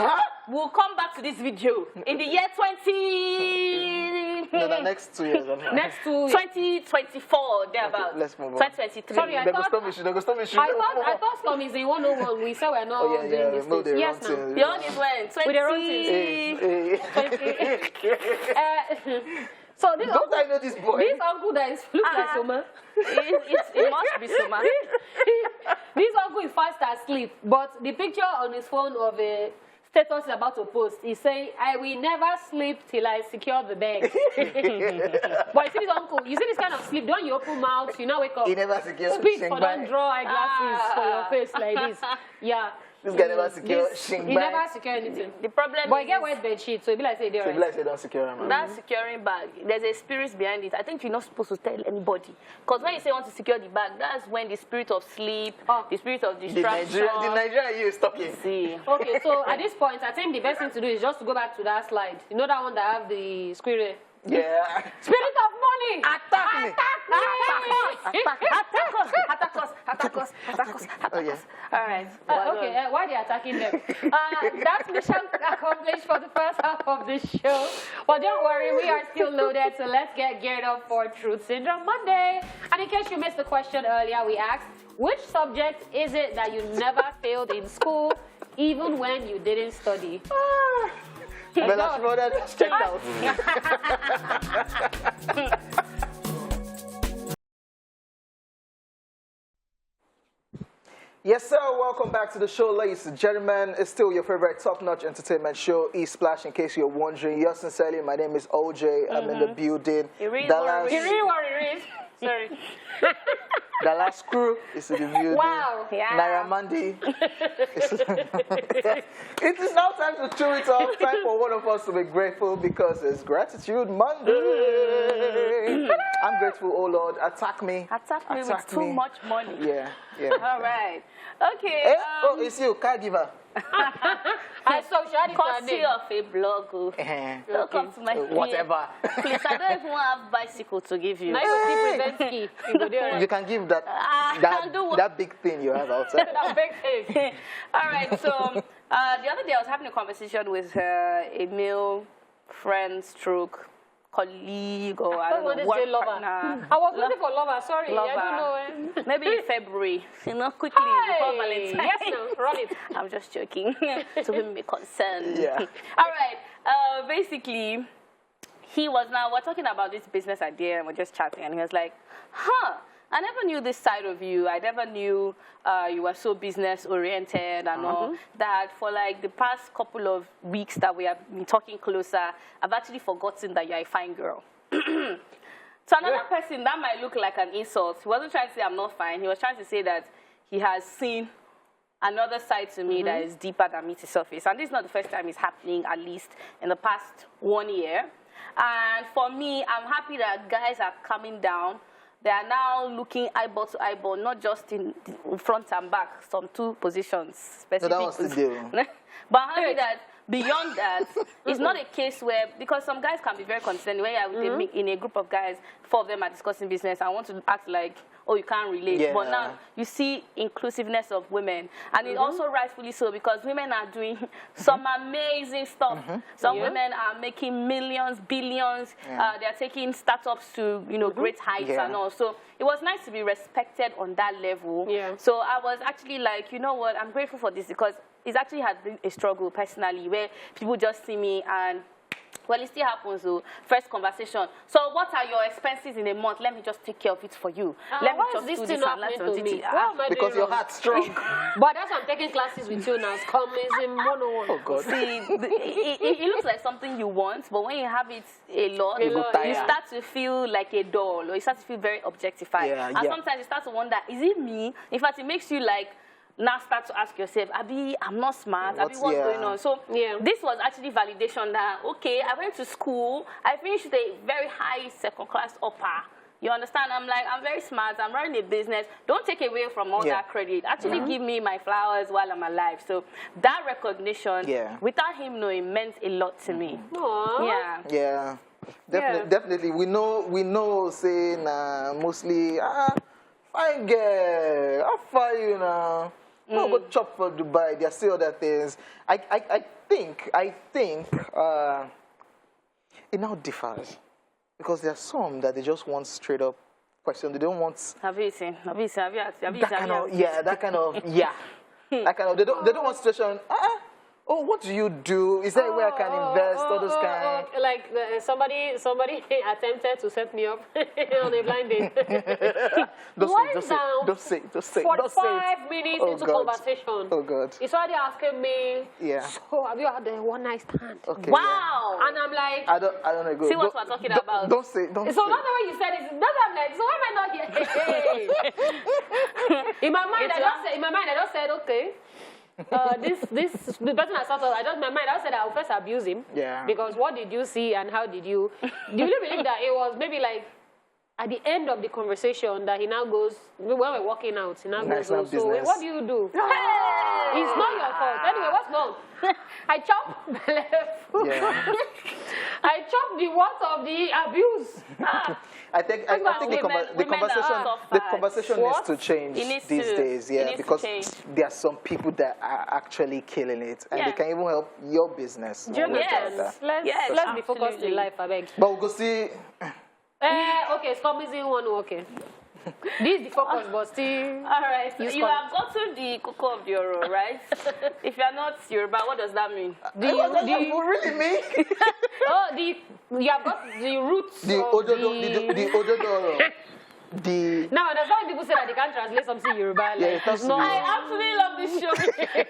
We'll come back to this video in the year 20... no, the next 2 years. Next 2 years. 2024, thereabouts. Okay, let's move on. 2023. Sorry, I thought Scum is in 101. We said we're not doing this. No, they Yes, wrong now. thing. The one is when? 20... With the wrong So this Don't I know this boy? This uncle that is look like Soma. It must be so much. This uncle is fast asleep, but the picture on his phone of a status is about to post. He's saying, "I will never sleep till I secure the bag." But you see this uncle, you see this kind of sleep. Don't you open mouth? You now wake up. He never secured Speak Shing for Bai. don't draw eyeglasses for your face like this. Yeah. This guy never secured This- Shing He Bai. never secure anything. The problem But he is... get wet bed sheet, so it be like say they So alright. like say don't secure him. That securing bag, there's a spirit behind it. I think you're not supposed to tell anybody. Because when you say you want to secure the bag, that's when the spirit of sleep, the spirit of The distraction... Nigerian you is talking. See. Okay, so at this point, I think the best thing to do is just to go back to that slide. You know that one that have the squirrel? Yeah. Spirit of money! Attack me. Attack us. Oh, yeah. All right. Okay, why are they attacking them? That's mission accomplished for the first half of the show. But don't worry, we are still loaded, so let's get geared up for Truth Syndrome Monday. And in case you missed the question earlier, we asked, which subject is it that you never failed in school, even when you didn't study? Bella Schroeder just checked out. Yes, sir. Welcome back to the show, ladies and gentlemen. It's still your favorite top-notch entertainment show, E-Splash, in case you're wondering. Yours sincerely, my name is OJ. I'm in the building. Sorry. The last crew is in the building. Wow. Yeah. Naira Mandi. It is now time to chew it off. Time for one of us to be grateful because it's Gratitude Monday. I'm grateful, oh Lord. Attack me. Attack me with too much money. Yeah. All right. Okay. It's you, caregiver. I saw Shadi Courtesy of a blog. Don't come to my Whatever. Please, I don't even have bicycle to give you. Now you see Brzezinski. You go there. You can give that that big thing you have outside. That big thing. All right, so the other day I was having a conversation with a male friend stroke colleague or I don't know, work lover. partner. I was looking for lover, sorry. Lover. I don't know. Maybe in February, quickly before Valentine's. Yes, no, run it. I'm just joking. To him be concerned. Yeah. All right. Basically, we're talking about this business idea and we're just chatting and he was like, I never knew this side of you. I never knew you were so business oriented and all that. For like the past couple of weeks that we have been talking closer, I've actually forgotten that you're a fine girl. To another person, that might look like an insult. He wasn't trying to say I'm not fine. He was trying to say that he has seen another side to me that is deeper than meets the surface. And this is not the first time it's happening, at least in the past 1 year. And for me, I'm happy that guys are coming down. They are now looking eyeball to eyeball, not just in front and back, some two positions. Specific. No, that was the deal. But I'm happy that beyond that, it's not a case where, because some guys can be very concerned, when you're in a group of guys, 4 of them are discussing business, I want to act like, oh, you can't relate. Yeah. But now you see inclusiveness of women. And it's also rightfully so, because women are doing some amazing stuff. Some women are making millions, billions. They're taking startups to, you know, great heights and all. So it was nice to be respected on that level. So I was actually like, you know what, I'm grateful for this, because it's actually has been a struggle personally, where people just see me and, well, it still happens, though. First conversation. So what are your expenses in a month? Let me just take care of it for you. Let me just do this and that to me. Because your heart's strong. But that's why I'm taking classes with you now. Communism 101. Oh, God. See, it looks like something you want, but when you have it a lot, you start to feel like a doll, or you start to feel very objectified. And sometimes you start to wonder, is it me? In fact, it makes you like, now start to ask yourself, Abi, I'm not smart. Abi, what's going on? So this was actually validation that, okay, I went to school. I finished with a very high second class upper. You understand? I'm like, I'm very smart. I'm running a business. Don't take away from all that credit. Actually give me my flowers while I'm alive. So that recognition, without him knowing, meant a lot to me. Yeah. Definitely. We know saying mostly, fine girl, how far you now? No, but chop for Dubai. There are still other things. I think it now differs, because there are some that they just want straight up question. They don't want. Have you seen? That kind of. They don't want situation. Oh, what do you do? Is there a way I can invest? All those kind. Like somebody attempted to set me up on a blind date. Don't say. 45 minutes into conversation. Oh, God. He's already asking me, so have you had a one night stand? Okay. Wow. And I'm like, I don't know. See what we're talking about. Don't say. so that's the way you said it. I'm like, so why am I not here? In my mind, I just said, okay. The person I thought of, in my mind, I said I would first abuse him. Because what did you see and how did you? Do you really believe that it was maybe like at the end of the conversation that he now goes, when we're walking out, he now goes, so what do you do? Hey! It's not your fault. Anyway, what's wrong? I chop I chop the words of the abuse. I think the conversation needs to change these days, because there are some people that are actually killing it, and they can even help your business. Let's be focused in life, I beg. But we'll go see. Okay, stop missing one. Okay. This is the focus, but still. All right, so you have gotten the cocoa of the oro, right? If you are not Yoruba, what does that mean? Really mean? You have got the roots. The Ododo. Now, that's why people say that they can't translate something Yoruba. Like, I absolutely love this show.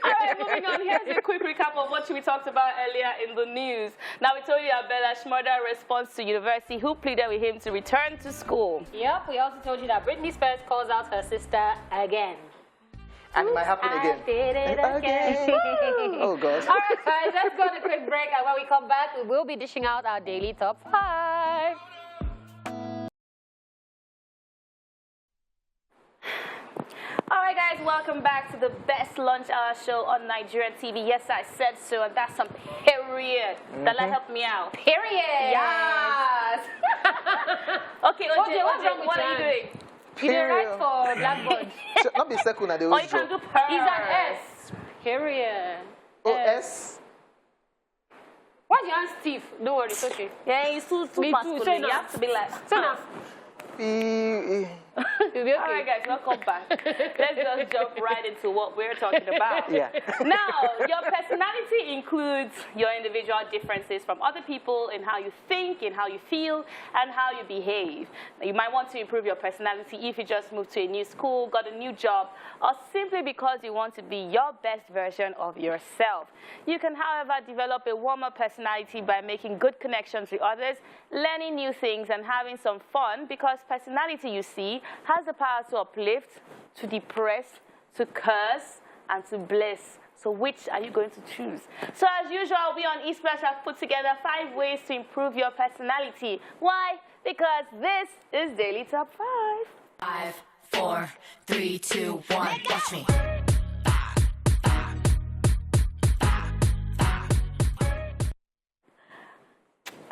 All right, moving on. Here's a quick recap of what we talked about earlier in the news. Now, we told you Abella's mother responds to university who pleaded with him to return to school. Yep, we also told you that Britney Spears calls out her sister again. And it might happen again. Did it again. Oh, God. All right, guys, let's go on a quick break. And when we come back, we will be dishing out our daily top 5. All right, guys, welcome back to the best lunch hour show on Nigerian TV. Yes, I said so, and that's some period. Dala, help me out. Period. Yes. Okay, OJ, what are you doing? You did write for Blackboard. Not be second at the Or you can do per. It's an S. Period. Oh, S? Why's your hand stiff? Don't worry, it's okay. Yeah, it's too masculine. You have to be like. Say now. You'll be okay. All right, guys, welcome back. Let's just jump right into what we're talking about. Now, your personality includes your individual differences from other people in how you think, in how you feel, and how you behave. Now, you might want to improve your personality if you just moved to a new school, got a new job, or simply because you want to be your best version of yourself. You can, however, develop a warmer personality by making good connections with others, learning new things, and having some fun, because personality, you see, has the power to uplift, to depress, to curse, and to bless. So which are you going to choose? So as usual, we on eSplash have put together 5 ways to improve your personality. Why? Because this is Daily Top 5. 5, 4, 3, 2, 1, watch me.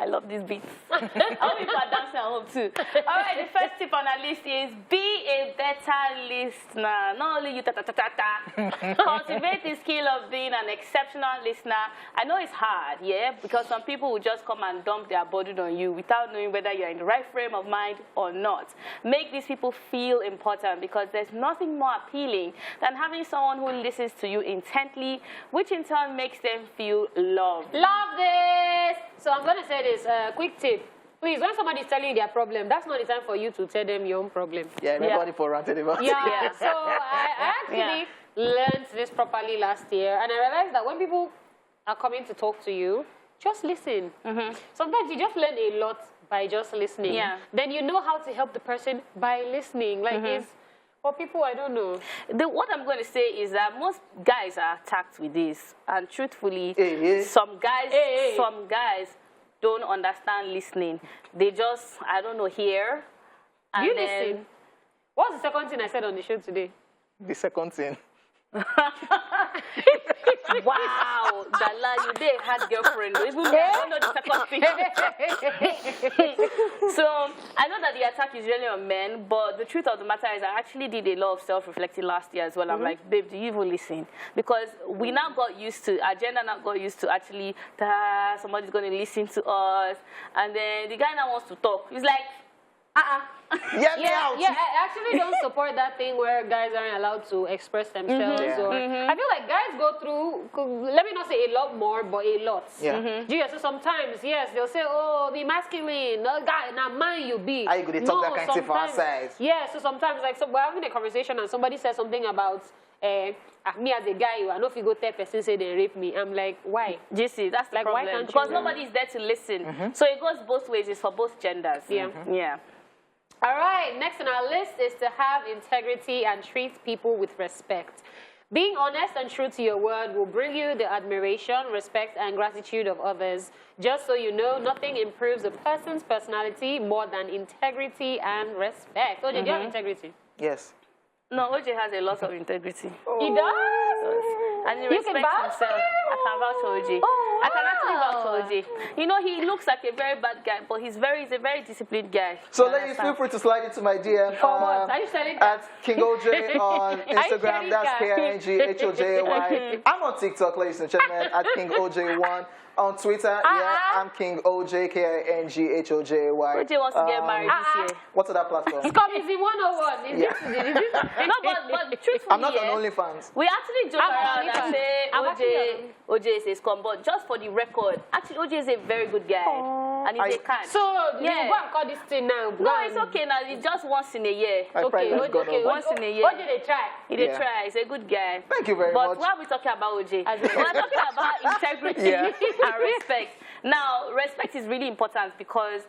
I love these beats. I hope people are dancing at home too. All right, the first tip on our list is be a better listener. Not only you ta-ta-ta-ta-ta. Cultivate the skill of being an exceptional listener. I know it's hard, yeah, because some people will just come and dump their burden on you without knowing whether you're in the right frame of mind or not. Make these people feel important, because there's nothing more appealing than having someone who listens to you intently, which in turn makes them feel loved. Love this! So I'm going to say this, quick tip. Please, when somebody's telling you their problem, that's not the time for you to tell them your own problem. Yeah, everybody for ranted about it. Yeah, so I actually learned this properly last year, and I realized that when people are coming to talk to you, just listen. Sometimes you just learn a lot by just listening. Yeah. Then you know how to help the person by listening. Like it's, for people, I don't know. What I'm going to say is that most guys are attacked with this, and truthfully, some guys don't understand listening. They just, I don't know, hear. Do you listen? What's the second thing I said on the show today? The second thing. Wow, Dala, you did had girlfriend. Even me, I don't know the second thing. So I know that the attack is really on men, but the truth of the matter is I actually did a lot of self-reflecting last year as well. I'm like, babe, do you even listen? Because we now got used to, our gender now got used to actually, somebody's going to listen to us, and then the guy now wants to talk. He's like, Yeah, I actually don't support that thing where guys aren't allowed to express themselves. Or I feel like guys go through, let me not say a lot more, but a lot. So sometimes, yes, they'll say, oh, be masculine, no, guy, now man you be. Are you going to talk that kind of thing for our side? Yeah, so sometimes, like, so we're having a conversation and somebody says something about me as a guy, I know if you go tell person say they rape me, I'm like, why? JC, that's the Like, why problem. can't Because you? nobody's there to listen. So it goes both ways. It's for both genders. Yeah. All right, next on our list is to have integrity and treat people with respect. Being honest and true to your word will bring you the admiration, respect, and gratitude of others. Just so you know, nothing improves a person's personality more than integrity and respect. Oh, did you have integrity? Yes. No, OJ has a lot of integrity. He does? And he You respects can vouch himself. I can vouch for OJ. Oh, I can actually vouch wow. for OJ. You know, he looks like a very bad guy, but he's a very disciplined guy. So ladies, feel free to slide into my DM. For what? Are you selling that? At King OJ on Instagram. selling That's that? KINGHOJAY. I'm on TikTok, ladies and gentlemen, at King OJ1. On Twitter, I'm King OJ, KINGHOJAY. OJ wants to get married this year. What's other platform? It's called Easy 101. No, but truthfully, I'm not on OnlyFans. we actually joke I'm around and say OJ is a scum, but just for the record, actually OJ is a very good guy, and he's a kind. So, you go and call this thing now. No, it's okay now. It's just once in a year. Okay, Once in a year. What did they try? He did try. He's a good guy. Thank you very but much. But why are we talking about OJ? We're talking about integrity and respect. Now, respect is really important because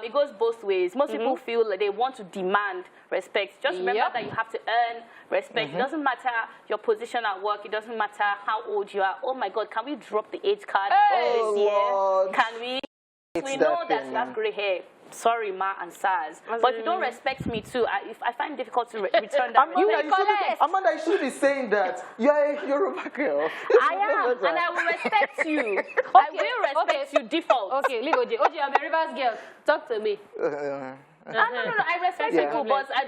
it goes both ways. Most people feel like they want to demand respect. Just remember that you have to earn respect. It doesn't matter your position at work. It doesn't matter how old you are. Oh my God, can we drop the age card this year? Lord. Can we? We know that you have grey hair. Sorry, Ma and Saz. But if you don't respect me too, I find it difficult to return that respect. Amanda, you should be saying that. You're a Yoruba girl. I am, and I will respect you. I will respect you default. Okay, leave OJ. OJ, I'm a Rivers girl. Talk to me. No, I respect people, but I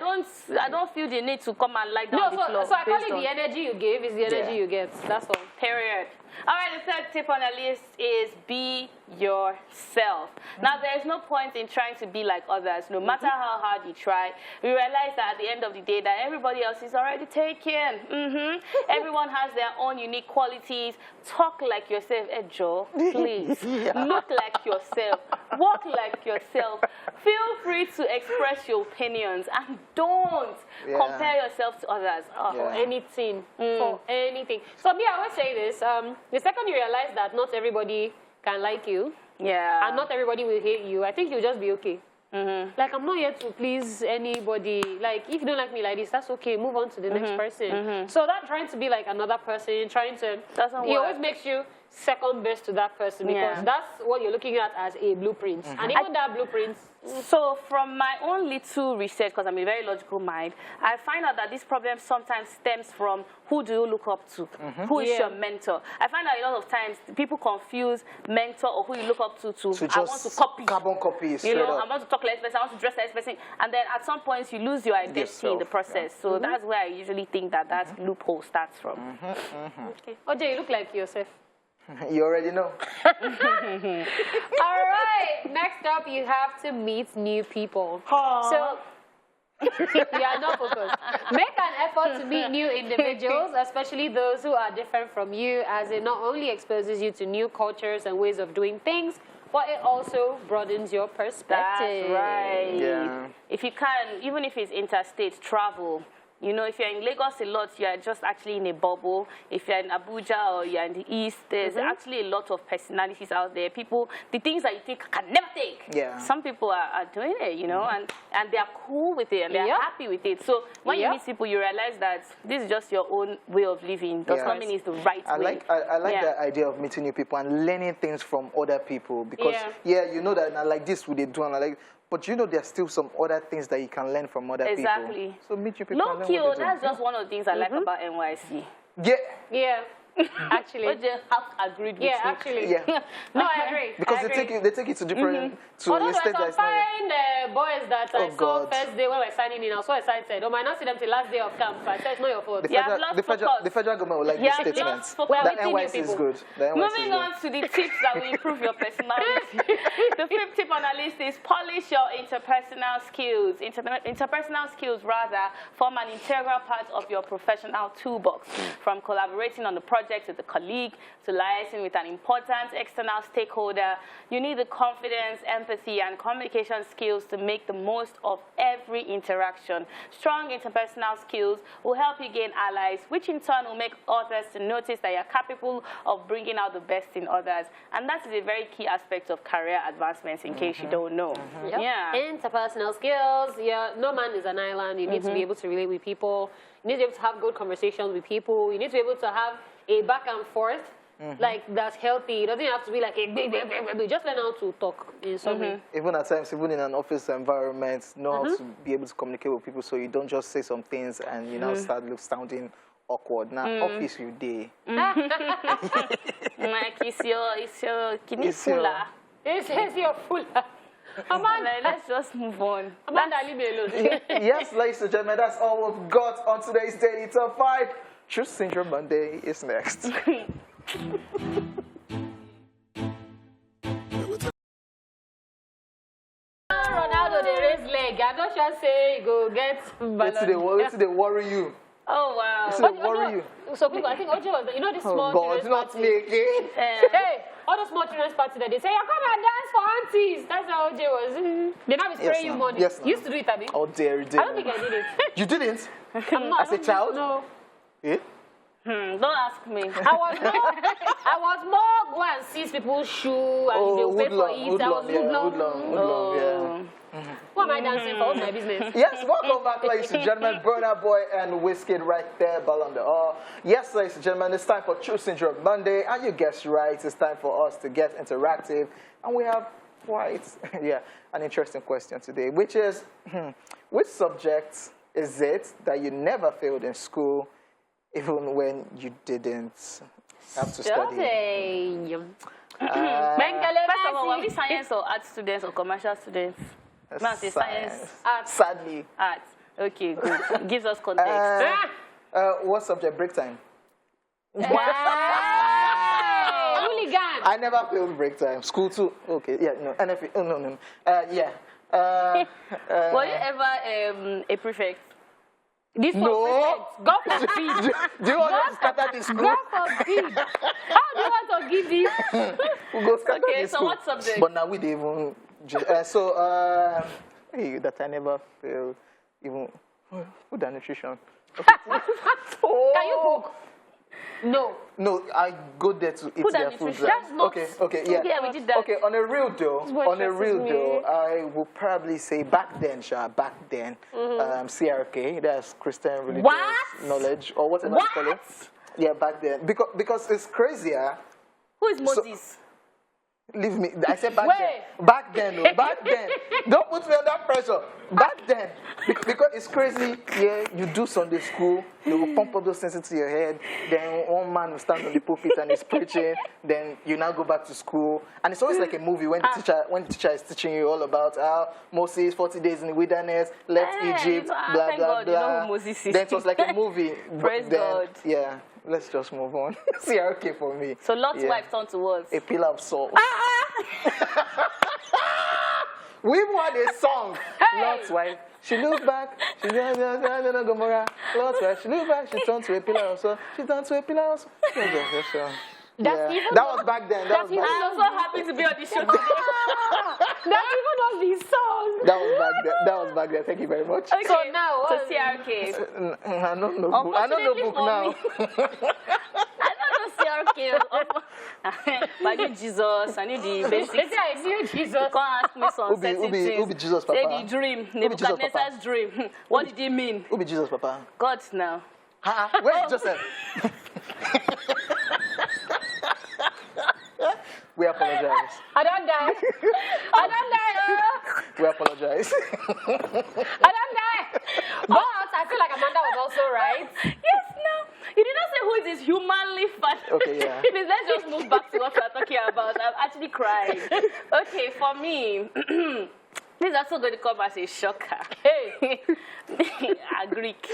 don't feel the need to come and lie down the floor. So I call it the energy you give is the energy you get. That's all. Period. All right, the third tip on the list is be yourself. Now, there's no point in trying to be like others. No matter how hard you try, we realize that at the end of the day that everybody else is already taken. Everyone has their own unique qualities. Talk like yourself. Hey, Joe, please. Look like yourself. Walk like yourself. Feel free to express your opinions and don't compare yourself to others for anything. For anything. So me, I always say this. The second you realize that not everybody can like you, and not everybody will hate you, I think you'll just be okay. Like, I'm not here to please anybody. Like, if you don't like me like this, that's okay. Move on to the next person. So that trying to be like another person, trying to, it always makes you second best to that person because that's what you're looking at as a blueprint. And even that blueprint. So from my own little research, because I'm a very logical mind, I find out that this problem sometimes stems from who do you look up to? Who is your mentor? I find out a lot of times people confuse mentor or who you look up to I want to copy. Carbon copy, You know, I want to talk like this person, I want to dress like this person. And then at some point you lose your identity in the process. So that's where I usually think that that loophole starts from. Okay. OJ, you look like yourself. You already know. All right. Next up, you have to meet new people. So, yeah, no focus. Make an effort to meet new individuals, especially those who are different from you, as it not only exposes you to new cultures and ways of doing things, but it also broadens your perspective. That's right. Yeah. If you can, even if it's interstate travel, you know, if you're in Lagos a lot, you're just actually in a bubble. If you're in Abuja or you're in the East, there's actually a lot of personalities out there. People, the things that you think I can never take. Yeah. Some people are doing it, you know, and they're cool with it and they're happy with it. So when you meet people, you realize that this is just your own way of living. Does not mean it's the right way. I like the idea of meeting new people and learning things from other people because, you know that now like this, what they do, and like. But you know, there's still some other things that you can learn from other people. Exactly. So meet your people. Low-key, that's just one of the things I like about NYC. Yeah. Yeah. Actually. But they have agreed with me. Actually. Yeah. No, I agree. Because I agree. they take you to different to Although a there state are that's some not. fine boys that I saw God. first day when we were signing in. I was so excited. Oh, might not see them till last day of camp. So I said, it's not your fault. The federal government will like this statement. That NYC is good. Moving on to the tips that will improve your personality. The fifth tip on our list is polish your interpersonal skills. Interpersonal skills, rather, form an integral part of your professional toolbox. From collaborating on the project with a colleague to liaising with an important external stakeholder, you need the confidence, empathy, and communication skills to make the most of every interaction. Strong interpersonal skills will help you gain allies, which in turn will make others to notice that you're capable of bringing out the best in others. And that is a very key aspect of career advancements, in case you don't know. Yeah. Interpersonal skills. Yeah, no man is an island. You need to be able to relate with people. You need to be able to have good conversations with people. You need to be able to have a back and forth. Like that's healthy. It doesn't have to be like a just learn how to talk in some way. Even at times, even in an office environment, know how to be able to communicate with people so you don't just say some things and you know start sounding awkward. Now office you day. Like it's your kinisula. It's your full. Amanda, let's just move on. Amanda, leave me alone. Yes, ladies and gentlemen, that's all we've got on today's Daily Top 5. Truth Syndrome Monday is next. Ronaldo, they raise leg. I don't just say go get Wait till they worry you. Oh, wow. Wait till they worry you. So quick, I think OJ was, you know, this small God, children's not party. me again. Hey, all the small children's party that they say, yeah, come and dance for aunties. That's how OJ was. They now be spraying you money. Yes, You used to do it, Abby. Oh, dare you. I don't think I did it. You didn't? I'm not, As a child? No. Yeah? Don't ask me. I was more go and see people's shoe and they pay for it. I was Woodlawn, yeah. What am I dancing for? What's my business? Yes, welcome back, ladies and gentlemen. Burna Boy and Wizkid right there, Ballon d'Or. Yes, ladies and gentlemen, it's time for Truth Syndrome Monday, and you guessed right, it's time for us to get interactive, and we have quite, an interesting question today, which is, which subject is it that you never failed in school, even when you didn't have to study? First of all, were we science or art students or commercial students? No, say science. Art. Sadly. Art. Okay, good. It gives us context. What subject? Break time. Hooligan. I never failed break time. School too. Okay, yeah, no. NFA. Oh, no. Were you ever a prefect? This No. God forbid. Do you want to scatter this school? God forbid. How do you want to give this? We'll go scatter Okay, this so school. what subject? But now we didn't even. Hey, that I never failed. Even food and nutrition. Okay. Can you cook? No. No, I go there to eat Food their and food. nutrition. Right? That's not- Okay, yeah. Yeah, we did that. Okay, on a real deal, what stresses me. I will probably say back then, CRK, that's Christian religious What? knowledge, or whatever you call it. Yeah, back then. Because it's crazier Who is Moses? Leave me. I said back Wait. then. Back then, no. Back then. Don't put me under pressure. Back then. Because it's crazy. Yeah, you do Sunday school. They will pump up those things into your head. Then one man will stand on the pulpit and he's preaching. Then you now go back to school. And it's always like a movie when the teacher is teaching you all about how Moses, 40 days in the wilderness, left Egypt, blah, thank blah, God, you know blah. who Moses is. Then it was like a movie. Praise God. Yeah. Let's just move on. CRK for me. So Lot's wife turned to what? A pillar of salt. We had a song. Hey. Lot's wife. She looked back. She Gomorrah. Lot's wife. She looked back. She turned to a pillar of salt. She turned to a pillar of salt. That's even that was back then. That was back I'm then. so happy to be on the show today. That even was the song. That was back then. That was back then. Thank you very much. Okay, So now, so what? CRK. I don't know. Book. I don't know book now. I don't know CRK. I knew Jesus. I knew the basics. They say I knew Jesus. Can't ask me some certain Who things. be Jesus, Say Papa? the dream. Who be Jesus, Papa? Nebuchadnezzar's dream. What did he mean? Who be Jesus, Papa? God now. Where's Joseph? We apologize. I don't die. I don't die. We apologize. I don't die. But I feel like Amanda was also right. Yes, no. You did not say who is this humanly fat. Okay, yeah. Please, let's just move back to what we are talking about. I'm actually crying. Okay, for me, this is also going to come as a shocker. Hey. A Greek.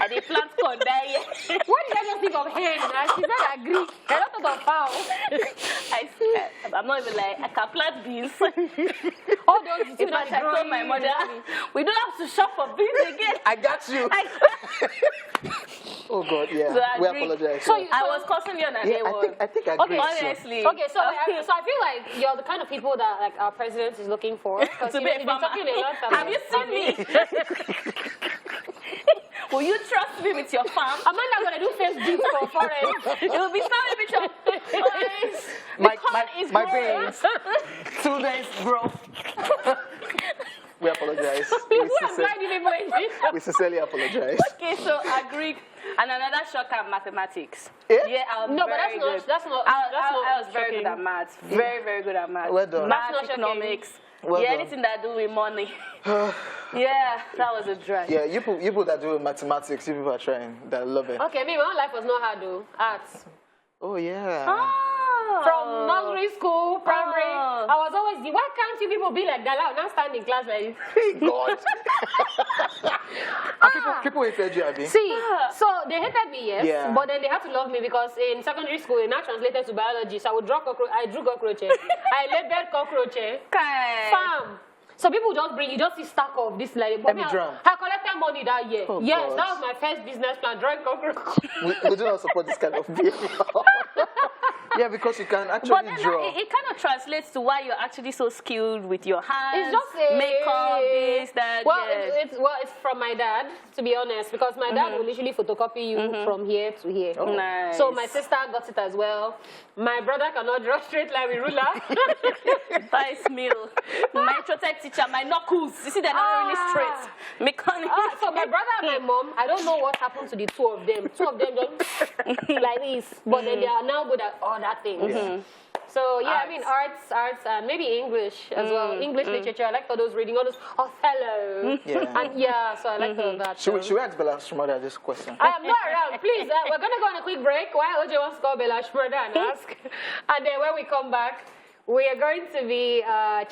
And they plant corn there. What did I just think of hen? She said agree. I don't think of fowl. I swear, I'm not even like, I can plant beans. All those In fact, I told my mother, we don't have to shop for beans again. I got you. Oh God, yeah. So I We agree. apologize. So yeah. you- I was constantly on a Yeah, I think I agree. Honestly. Okay, so I feel like you're the kind of people that like our president is looking for. Because To you've be a been farmer. talking a lot about Have you seen me? Will you trust me with your farm? Amanda gonna do face deep for foreign. It will be starting with your forest. My corn is my growing. beans. 2 days growth. We apologize. Who am guiding people in this? We sincerely apologize. Okay, so I agree. And another shocker, mathematics. Yeah? Yeah, I was No, but very good. that's not. I was very good at maths. Very, very good at maths. Well done. Maths, That's not economics. Well yeah, done. anything that do with money. Yeah, that was a drag. Yeah, you people that do mathematics, you people are trying. That love it. Okay, me, my own life was not hard though. Arts. Oh yeah. Oh. From nursery school, primary, Oh. I was always the. Why can't you people be like that? I'll not stand in class like this. Hey God. And people hated you, Abby. See, so they hated me, yes, Yeah. but then they had to love me because in secondary school, it now translated to biology. So I would draw I drew cockroaches. I labeled cockroaches. Okay. Farm. So people just bring, you just see stack of this like. But Every drum. I collected money that year. Oh, yes, God. that was my first business plan, drawing cockroaches. We do not support this kind of behavior. Yeah, because you can actually But then draw. it kind of translates to why you're actually so skilled with your hands. It's just a makeup, this, that. Well, yeah. it's from my dad, to be honest, because my dad will literally photocopy you from here to here. Oh. Nice. So my sister got it as well. My brother cannot draw straight line with ruler. Vice meal. My Trotec teacher, my knuckles. You see, they're not really straight. Mechanic. So my brother and my mom, I don't know what happened to the two of them. Two of them just like this, but then they are now good at all that thing. So yeah, I mean arts, and maybe English as well. English literature. I like all those reading, all those Othello. Yeah. And yeah, so I like all that. Should we ask Bella Shmurda this question? I am not around. Please, we're going to go on a quick break while OJ wants to call Bella Shmurda and ask. And then when we come back, we are going to be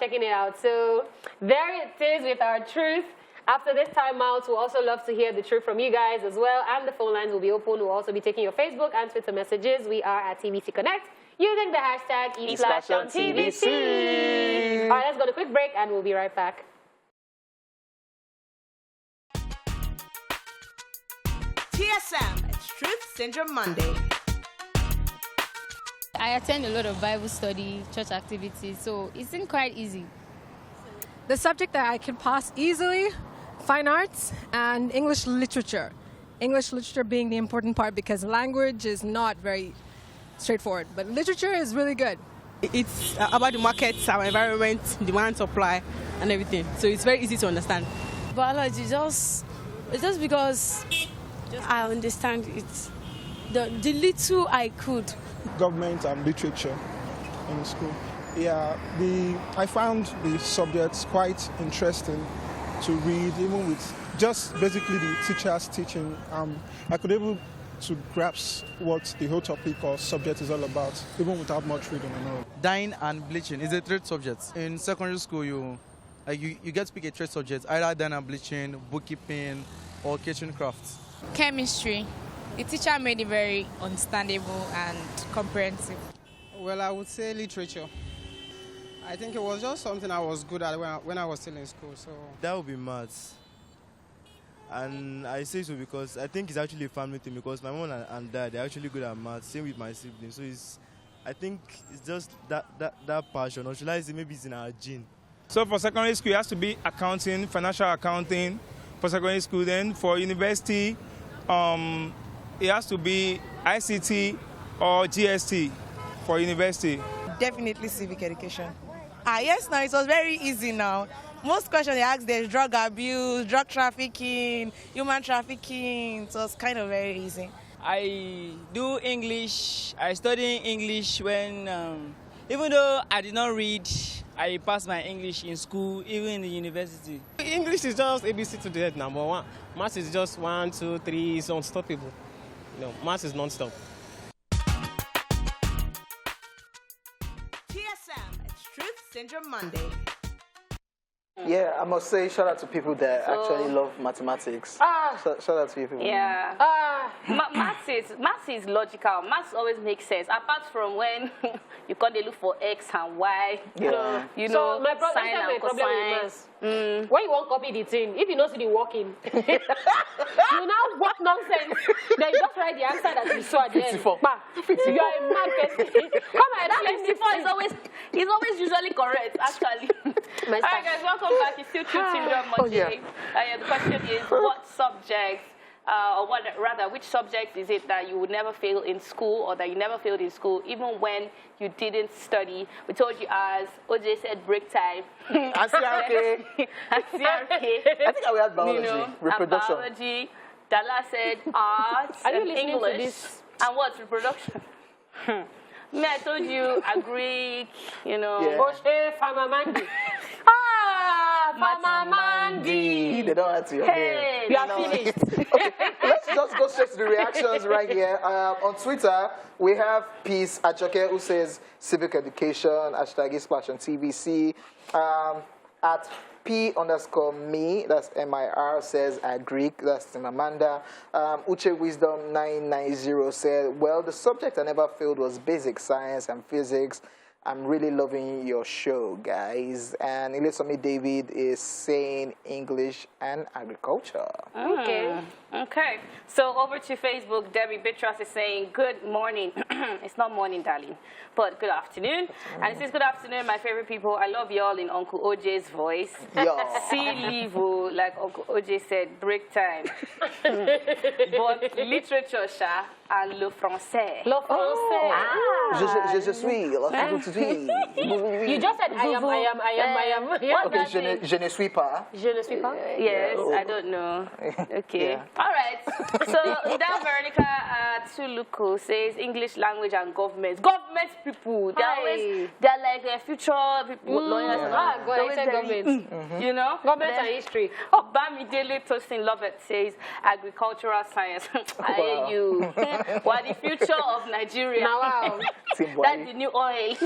checking it out. So there it is with our truth. After this timeout, we'll also love to hear the truth from you guys as well. And the phone lines will be open. We'll also be taking your Facebook and Twitter messages. We are at TVC Connect using the hashtag #eSlashOnTVC. All right, let's go to a quick break and we'll be right back. TSM, it's Truth Syndrome Monday. I attend a lot of Bible study, church activities, so it seemed quite easy. The subject that I can pass easily, fine arts and English literature. English literature being the important part because language is not very straightforward, but literature is really good. It's about the markets, our environment, demand, supply, and everything. So it's very easy to understand. Biology, just because I understand it. The little I could, government and literature in school. Yeah, I found the subjects quite interesting to read, even with just basically the teachers teaching. I could able to grasp what the whole topic or subject is all about, even without much reading and all. Dyeing and bleaching is a trade subject. In secondary school, you get to pick a trade subject, either dyeing and bleaching, bookkeeping, or kitchen crafts. Chemistry. The teacher made it very understandable and comprehensive. Well, I would say literature. I think it was just something I was good at when I was still in school. So that would be maths. And I say so because I think it's actually a family thing, because my mom and dad, they're actually good at maths, same with my siblings. So I think it's just that passion, or should I say maybe it's in our gene. So for secondary school, it has to be accounting, financial accounting for secondary school. Then for university, it has to be ICT or GST for university. Definitely civic education. Yes, now it was very easy now. Most questions they asked, there's drug abuse, drug trafficking, human trafficking. So it's kind of very easy. I do English. I study English when, even though I did not read, I passed my English in school, even in the university. English is just ABC to the number one. Maths is just 1, 2, 3, it's unstoppable. No, maths is non-stop. TSM, it's Truth Syndrome Monday. Yeah, I must say shout out to people that actually love mathematics. Shout out to you people. Yeah. Maths is logical. Maths always makes sense. Apart from when you can't look for X and Y. Yeah. You know, so my problem with maths. When you want to copy the thing, if you don't see the working, you now work nonsense. Then you just write the answer that you saw at the end. 54. You are a mad person. Come on, that 54 is always usually correct, actually. Alright guys, welcome back. It's still Truth Syndrome Monday. The question is, what subject, which subject is it that you would never fail in school, or that you never failed in school, even when you didn't study? We told you as OJ said, break time. CRK. I think I will add biology, reproduction. Biology. Dala said arts and English. And what's reproduction? Me, I told you, Greek, you know. Oshe, Famamandi. Famamandi. They don't answer your name. We are finished. Okay, let's just go straight to the reactions right here. On Twitter, we have Peace Achoke, who says civic education, #Splash on TVC. At P_me, that's MIR, says Greek, that's Timamanda. Uche Wisdom 990 said, well, the subject I never failed was basic science and physics. I'm really loving your show, guys. And Ilesomi David is saying English and agriculture. Okay. So over to Facebook, Debbie Bitras is saying, good morning. It's not morning, darling, but good afternoon. And it says, good afternoon, my favorite people. I love y'all in Uncle OJ's voice. See Livo, like Uncle OJ said, break time. But literature, Sha, and le français. Le français. Je suis. You just said I am. Okay, je ne suis pas. Je ne suis pas? Yes, I don't know. Okay. Yeah. All right. So, Ida Veronica Tuluku says English language and government. Government people. They're like future people, lawyers. Government. You know? Government and history. Bamidele Tosin Lovett says agricultural science. I hear you. What the future of Nigeria? Wow. That's the new oil.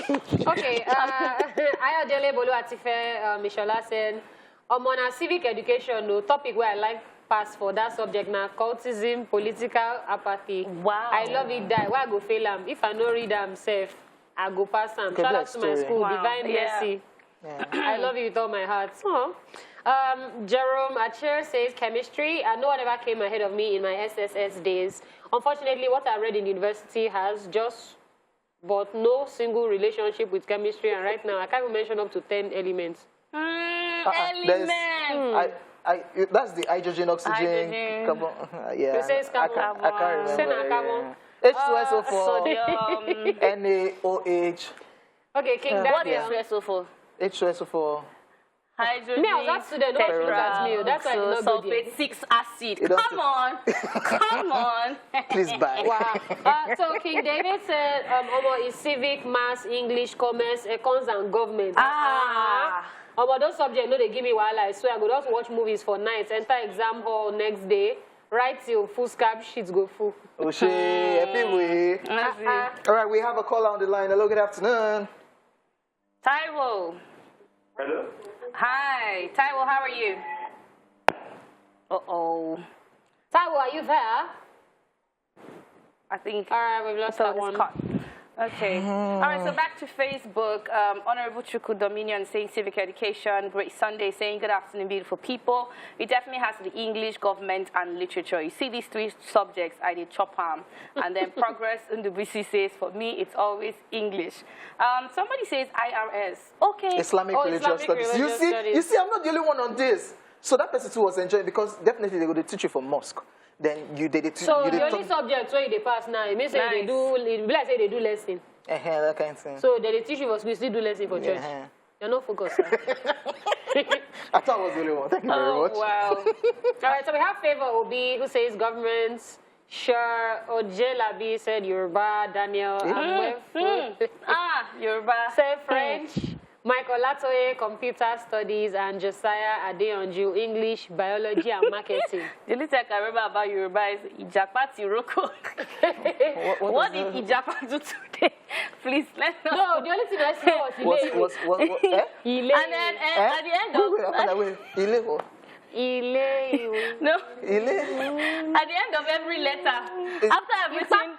Okay. Ayodele Bolu Atife Mishola said, on civic education, the topic where I like pass for that subject now, cultism, political apathy. Wow. I love it that. Why I go fail them? If I no read them safe, I go pass them. Shout out to my school, Divine Mercy. I love it with all my heart. Jerome Acher says chemistry. I know whatever came ahead of me in my SSS days. Unfortunately, what I read in university has just but no single relationship with chemistry. And right now, I can't even mention up to 10 elements. Elements. That's the hydrogen, oxygen, carbon. You say it's carbon. I can't remember. H2SO4, NaOH. Okay, King Daniel. What is H2SO4? H2SO4. Hydrogen. Me, I was that student. Don't look at me. That's why I did not go there. Sulfate 6 acid. Come on. Come on. Please buy. Wow. So, King David said, Omo is civic, maths, English, commerce, econs, and government. Omo, those subjects, no, they give me while I swear. I go just watch movies for nights, enter exam hall next day, write till full scab sheets go full. Oh, shit. All right, we have a caller on the line. Hello, good afternoon. Taiwo. Hello? Hi. Taiwo, how are you? Uh-oh. Taiwo, are you there? I think. All right, we've lost that one. Okay. All right, so back to Facebook. Honorable Chuku Dominion saying civic education. Great Sunday saying good afternoon, beautiful people. It definitely has to be English, government, and literature. You see these three subjects, I did chop ham. And then Progress in the BC says, for me, it's always English. Somebody says IRS. Okay. Islamic religious studies. You see, I'm not the only one on this. So that person too was enjoying because definitely they would teach you from mosque. Then you did it. So the only subject where they pass now, it means nice. They do. It like say they do lesson. That kind of thing. So they teach you for school, still do lesson for church. You're not focused. I thought I was the only one. Thank you very much. Wow. All right, so we have Favor Obi who says governments. Sure, Ojelabi said Yoruba. Daniel Yoruba said French. Michael Latoye, computer studies, and Josiah Adeonju, English, biology, and marketing. The only thing I can remember about Yoruba is Ijapa Tiroko. What did Ijapa do today? Please, let's know. No, the only thing I saw was Ile. And then at the end of... No. At the end of every letter, after I've written...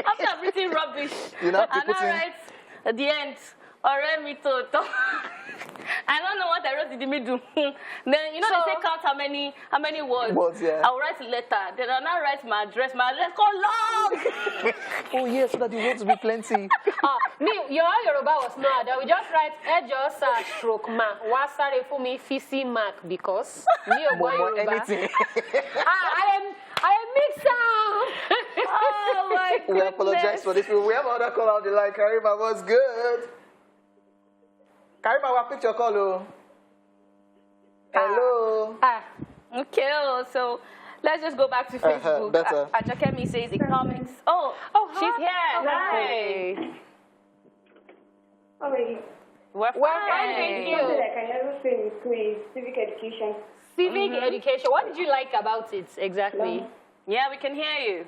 After I've written rubbish, and I write... At the end, Oremito. I don't know what I wrote in the middle. Then you know they say count how many words. I'll write a letter. Then I'll now write my address. My address called long. Oh yes, so that the words will be plenty. Your Yoruba was not that. We just write Ejo stroke ma. Wasare for me fisi mark because me Yoruba. Anything. I am mixed up. Oh my goodness. We apologize for this. We have another call on the line. Karima, what's good? Karima, what picture call? Hello. Okay, so let's just go back to Facebook. Better. Ajakemi says economics. Oh, she's here. Hi. How are you? We're fine. Thank you. Something like I never say in school is civic education. Civic education. What did you like about it exactly? Yeah, we can hear you.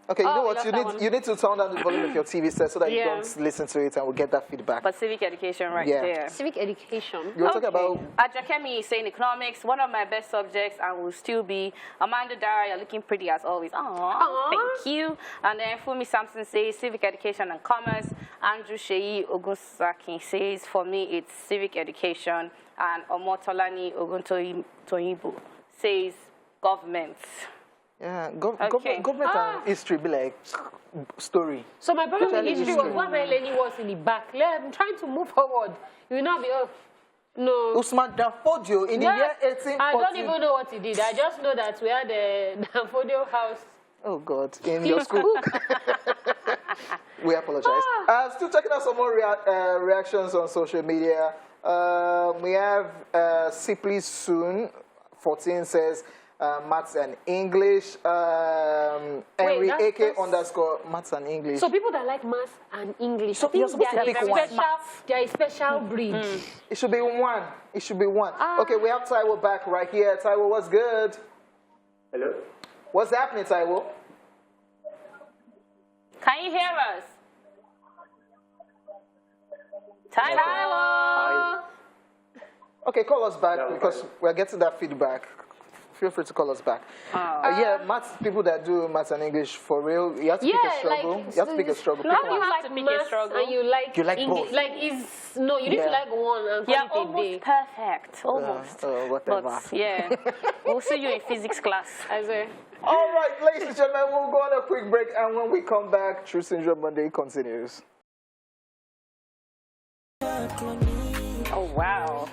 Okay, you know what? You need to turn down the volume of your TV set so that you don't listen to it and we'll get that feedback. But civic education there. Civic education. You were talking about... Ajakemi is saying economics, one of my best subjects and will still be. Amanda Dara, you're looking pretty as always. Aww. Thank you. And then Fumi Sampson says civic education and commerce. Andrew Sheyi Ogosaki says, for me, it's civic education. And Omotolani Oguntoyibo says government. Yeah, government and history be like story. So my problem with history was what my lady was in the back. I'm trying to move forward. You will not be no. Usman Danfodio in the year 1840. I don't even know what he did. I just know that we had the Danfodio house. Oh God, in your school. We apologize. Still checking out some more reactions on social media. We have Simply Soon 14 says maths and English. Henry AK _ maths and English. So people that like maths and English, so you're supposed to pick one. They are a special breed. It should be one. It should be one. Okay, we have Taiwo back right here. Taiwo, what's good? Hello. What's happening, Taiwo? Can you hear us? Taiwo. Okay, call us back because we're getting that feedback. Feel free to call us back. Yeah, maths, people that do maths and English for real, you have to pick a struggle. You have to pick a struggle. How do you like maths and you like both? English? Like you need to like one and call it a day. Perfect. Almost. Whatever. But, yeah. We'll see you in physics class. All right, ladies and gentlemen, we'll go on a quick break, and when we come back, True Syndrome Monday continues. Oh, wow.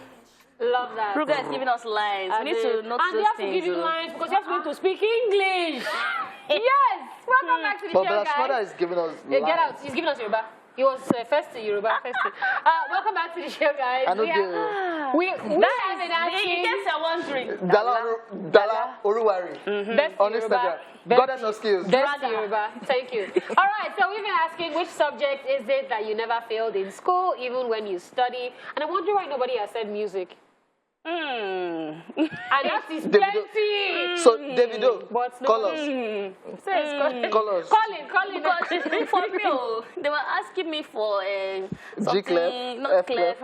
Love that. Ruga is giving us lines. We need to note and they have to give you lines because you have to speak English. Yes. Welcome back to the show, guys. But Shmada is giving us lines. Get out. He's giving us Yoruba. He was first to Yoruba. Welcome back to the show, guys. We haven't asked In case you're wondering. Dala Oruwari on Instagram. Goddess of skills. Best Yoruba. Thank you. All right, so we've been asking which subject is it that you never failed in school, even when you study? And I wonder why nobody has said music. And that is plenty. So, Davido, colors. Colors. Colin. Because for real, they were asking me for something, not clef,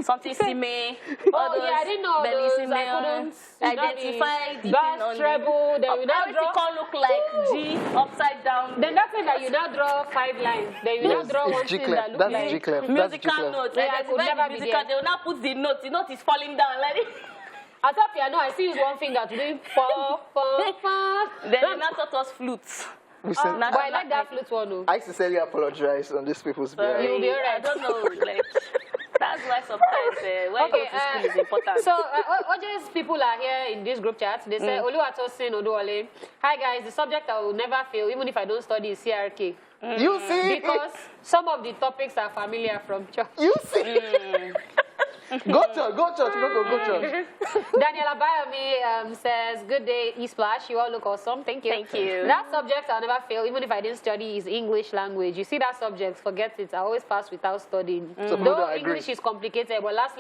something sime. Oh, yeah, I didn't know those. I couldn't identify the bass, treble. Then you now draw. Everything look like G upside down. Then that's it that you now draw 5 lines. Then you now draw one thing that looks like musical notes. Yeah, I could never be there. They will now put the note. The note is falling down. I thought piano, I see use one finger to do Then they now taught us flutes. But I like that flute one. I sincerely apologize on these people's behalf. You'll be alright. I don't know. That's why sometimes when you go to school is important. So, just people are here in this group chat. They say, Oluwatosin Oduwole. Hi guys, the subject I will never fail, even if I don't study, is CRK. You see? Because some of the topics are familiar from church. You see? Go church, go church. Daniela Bayomi says, good day, E-Splash. You all look awesome. Thank you. Thank you. That subject I'll never fail, even if I didn't study, is English language. You see that subject, forget it. I always pass without studying. Though English is complicated, but last,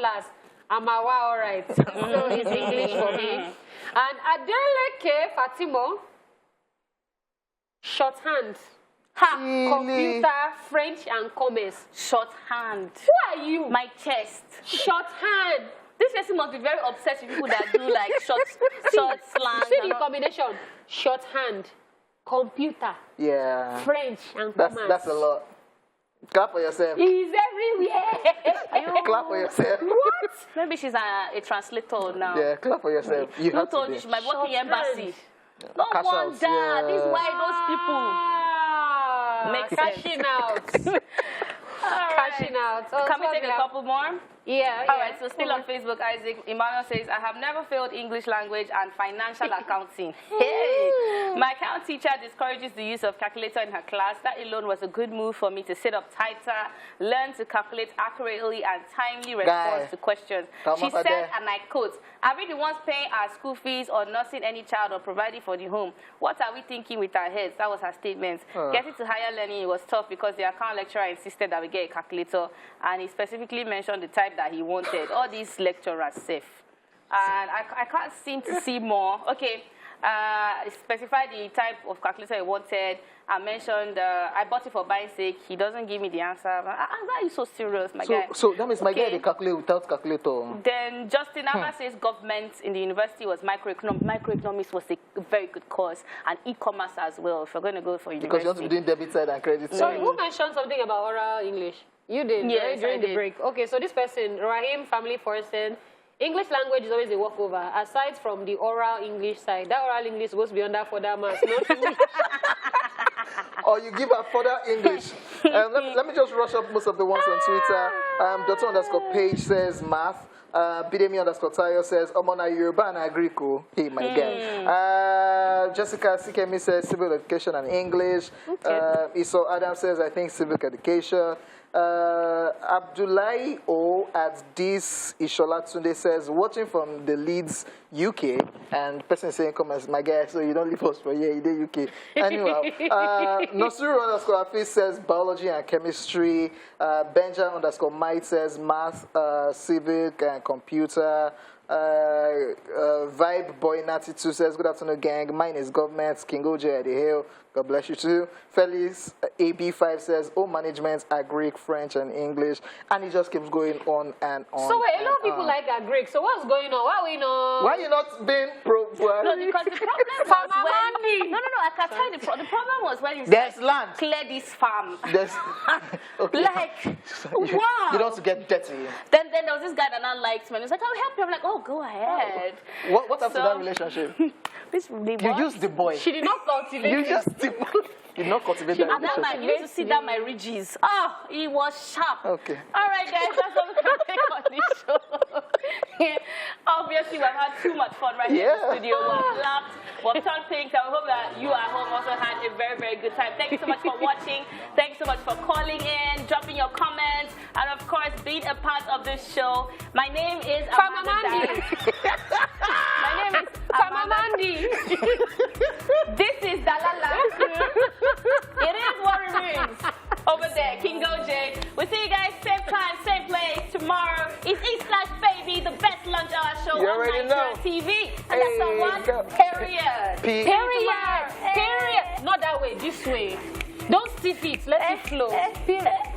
I'm all right. So it's English for me. And Adeleke Fatimo, shorthand. Computer, French, and commerce. Shorthand. Who are you? My chest. Shorthand. This person must be very obsessed with people that do like short slang. See the combination. Shorthand, computer, French, and commerce. That's a lot. Clap for yourself. He's everywhere. Clap for yourself. What? Maybe she's a translator now. Yeah, clap for yourself. You have to be. She might work in embassy. No Cash wonder. out, This is why those people. Makes Cashing out. Cashing out. Oh, can we take a couple more? Yeah. All right, so still on Facebook, Isaac Emmanuel says, I have never failed English language and financial accounting. Hey! My account teacher discourages the use of calculator in her class. That alone was a good move for me to sit up tighter, learn to calculate accurately and timely response to questions. She said, and I quote, are we the ones paying our school fees or nursing any child or providing for the home? What are we thinking with our heads? That was her statement. Getting to higher learning was tough because the account lecturer insisted that we get a calculator, and he specifically mentioned the type that he wanted. All these lecturers safe. And I can't seem to see more. Okay, specify the type of calculator he wanted. I mentioned I bought it for buying sake. He doesn't give me the answer. Why are you so serious, my guy? So that means my guy, they calculate without calculator. Then Justin Abba says government in the university was microeconomics. Microeconomics was a very good course, and e-commerce as well, if you're going to go for university. Because you want to be doing debit side and credit side. So who mentioned something about oral English? You did, yes, right? During the break. Okay, so this person, Rahim Family Forest, said, English language is always a walkover, aside from the oral English side. That oral English is supposed to be under further maths, not English. Or you give her further English. Let me just rush up most of the ones on Twitter. Dr_Page says math. Bidemi_Tayo says, Omona Yoruba and Agriko. Hey, my guy. Jessica Sikemi says civil education and English. Iso Adam says, I think civic education. Abdullahi O at this Ishola Tunde says, watching from the Leeds, UK, and person saying, come as my guy, so you don't leave us for here, you did UK. Anyway, Nosuru_Afis says biology and chemistry. Benja_Might says math, civic, and computer. Vibe Boy 92 says, good afternoon, gang. Mine is government. King Oje at the Hill. God bless you too. Felix AB5 says, oh, management, Greek, French, and English. And it just keeps going on and on. So wait, a lot of people like Greek. So what's going on? Why are we not? Why are you not being pro-Buhari? No, because the problem was when... No, I can tell you the problem was when you said, land. Clear this farm. There's... Okay. Like, wow. You don't want to get dirty. Then there was this guy that not liked me. And he was like, I'll help you. I'm like, oh, go ahead. What happened to that relationship? This really You used the boy. She did not cultivate. You used the boy. did not cultivate You that need to sit down my ridges. Oh, it was sharp. Okay. All right, guys, that's all we can take on this show. Obviously, we've had too much fun right here in the studio. We've laughed, we've turned pink, and we hope that you at home also had a very, very good time. Thank you so much for watching. Thanks so much for calling in, dropping your comments, and of course, being a part of this show. My name is Famamandi. My name is Famamandi. This is Dalala. It is what it is. Over there, King OJ. We'll see you guys same time, same place tomorrow. It's E/Baby, the best lunch hour show You on already Nigerian know. TV. And that's on what? Period. Period. Not that way, this way. Don't stiff it. Let it flow. Period.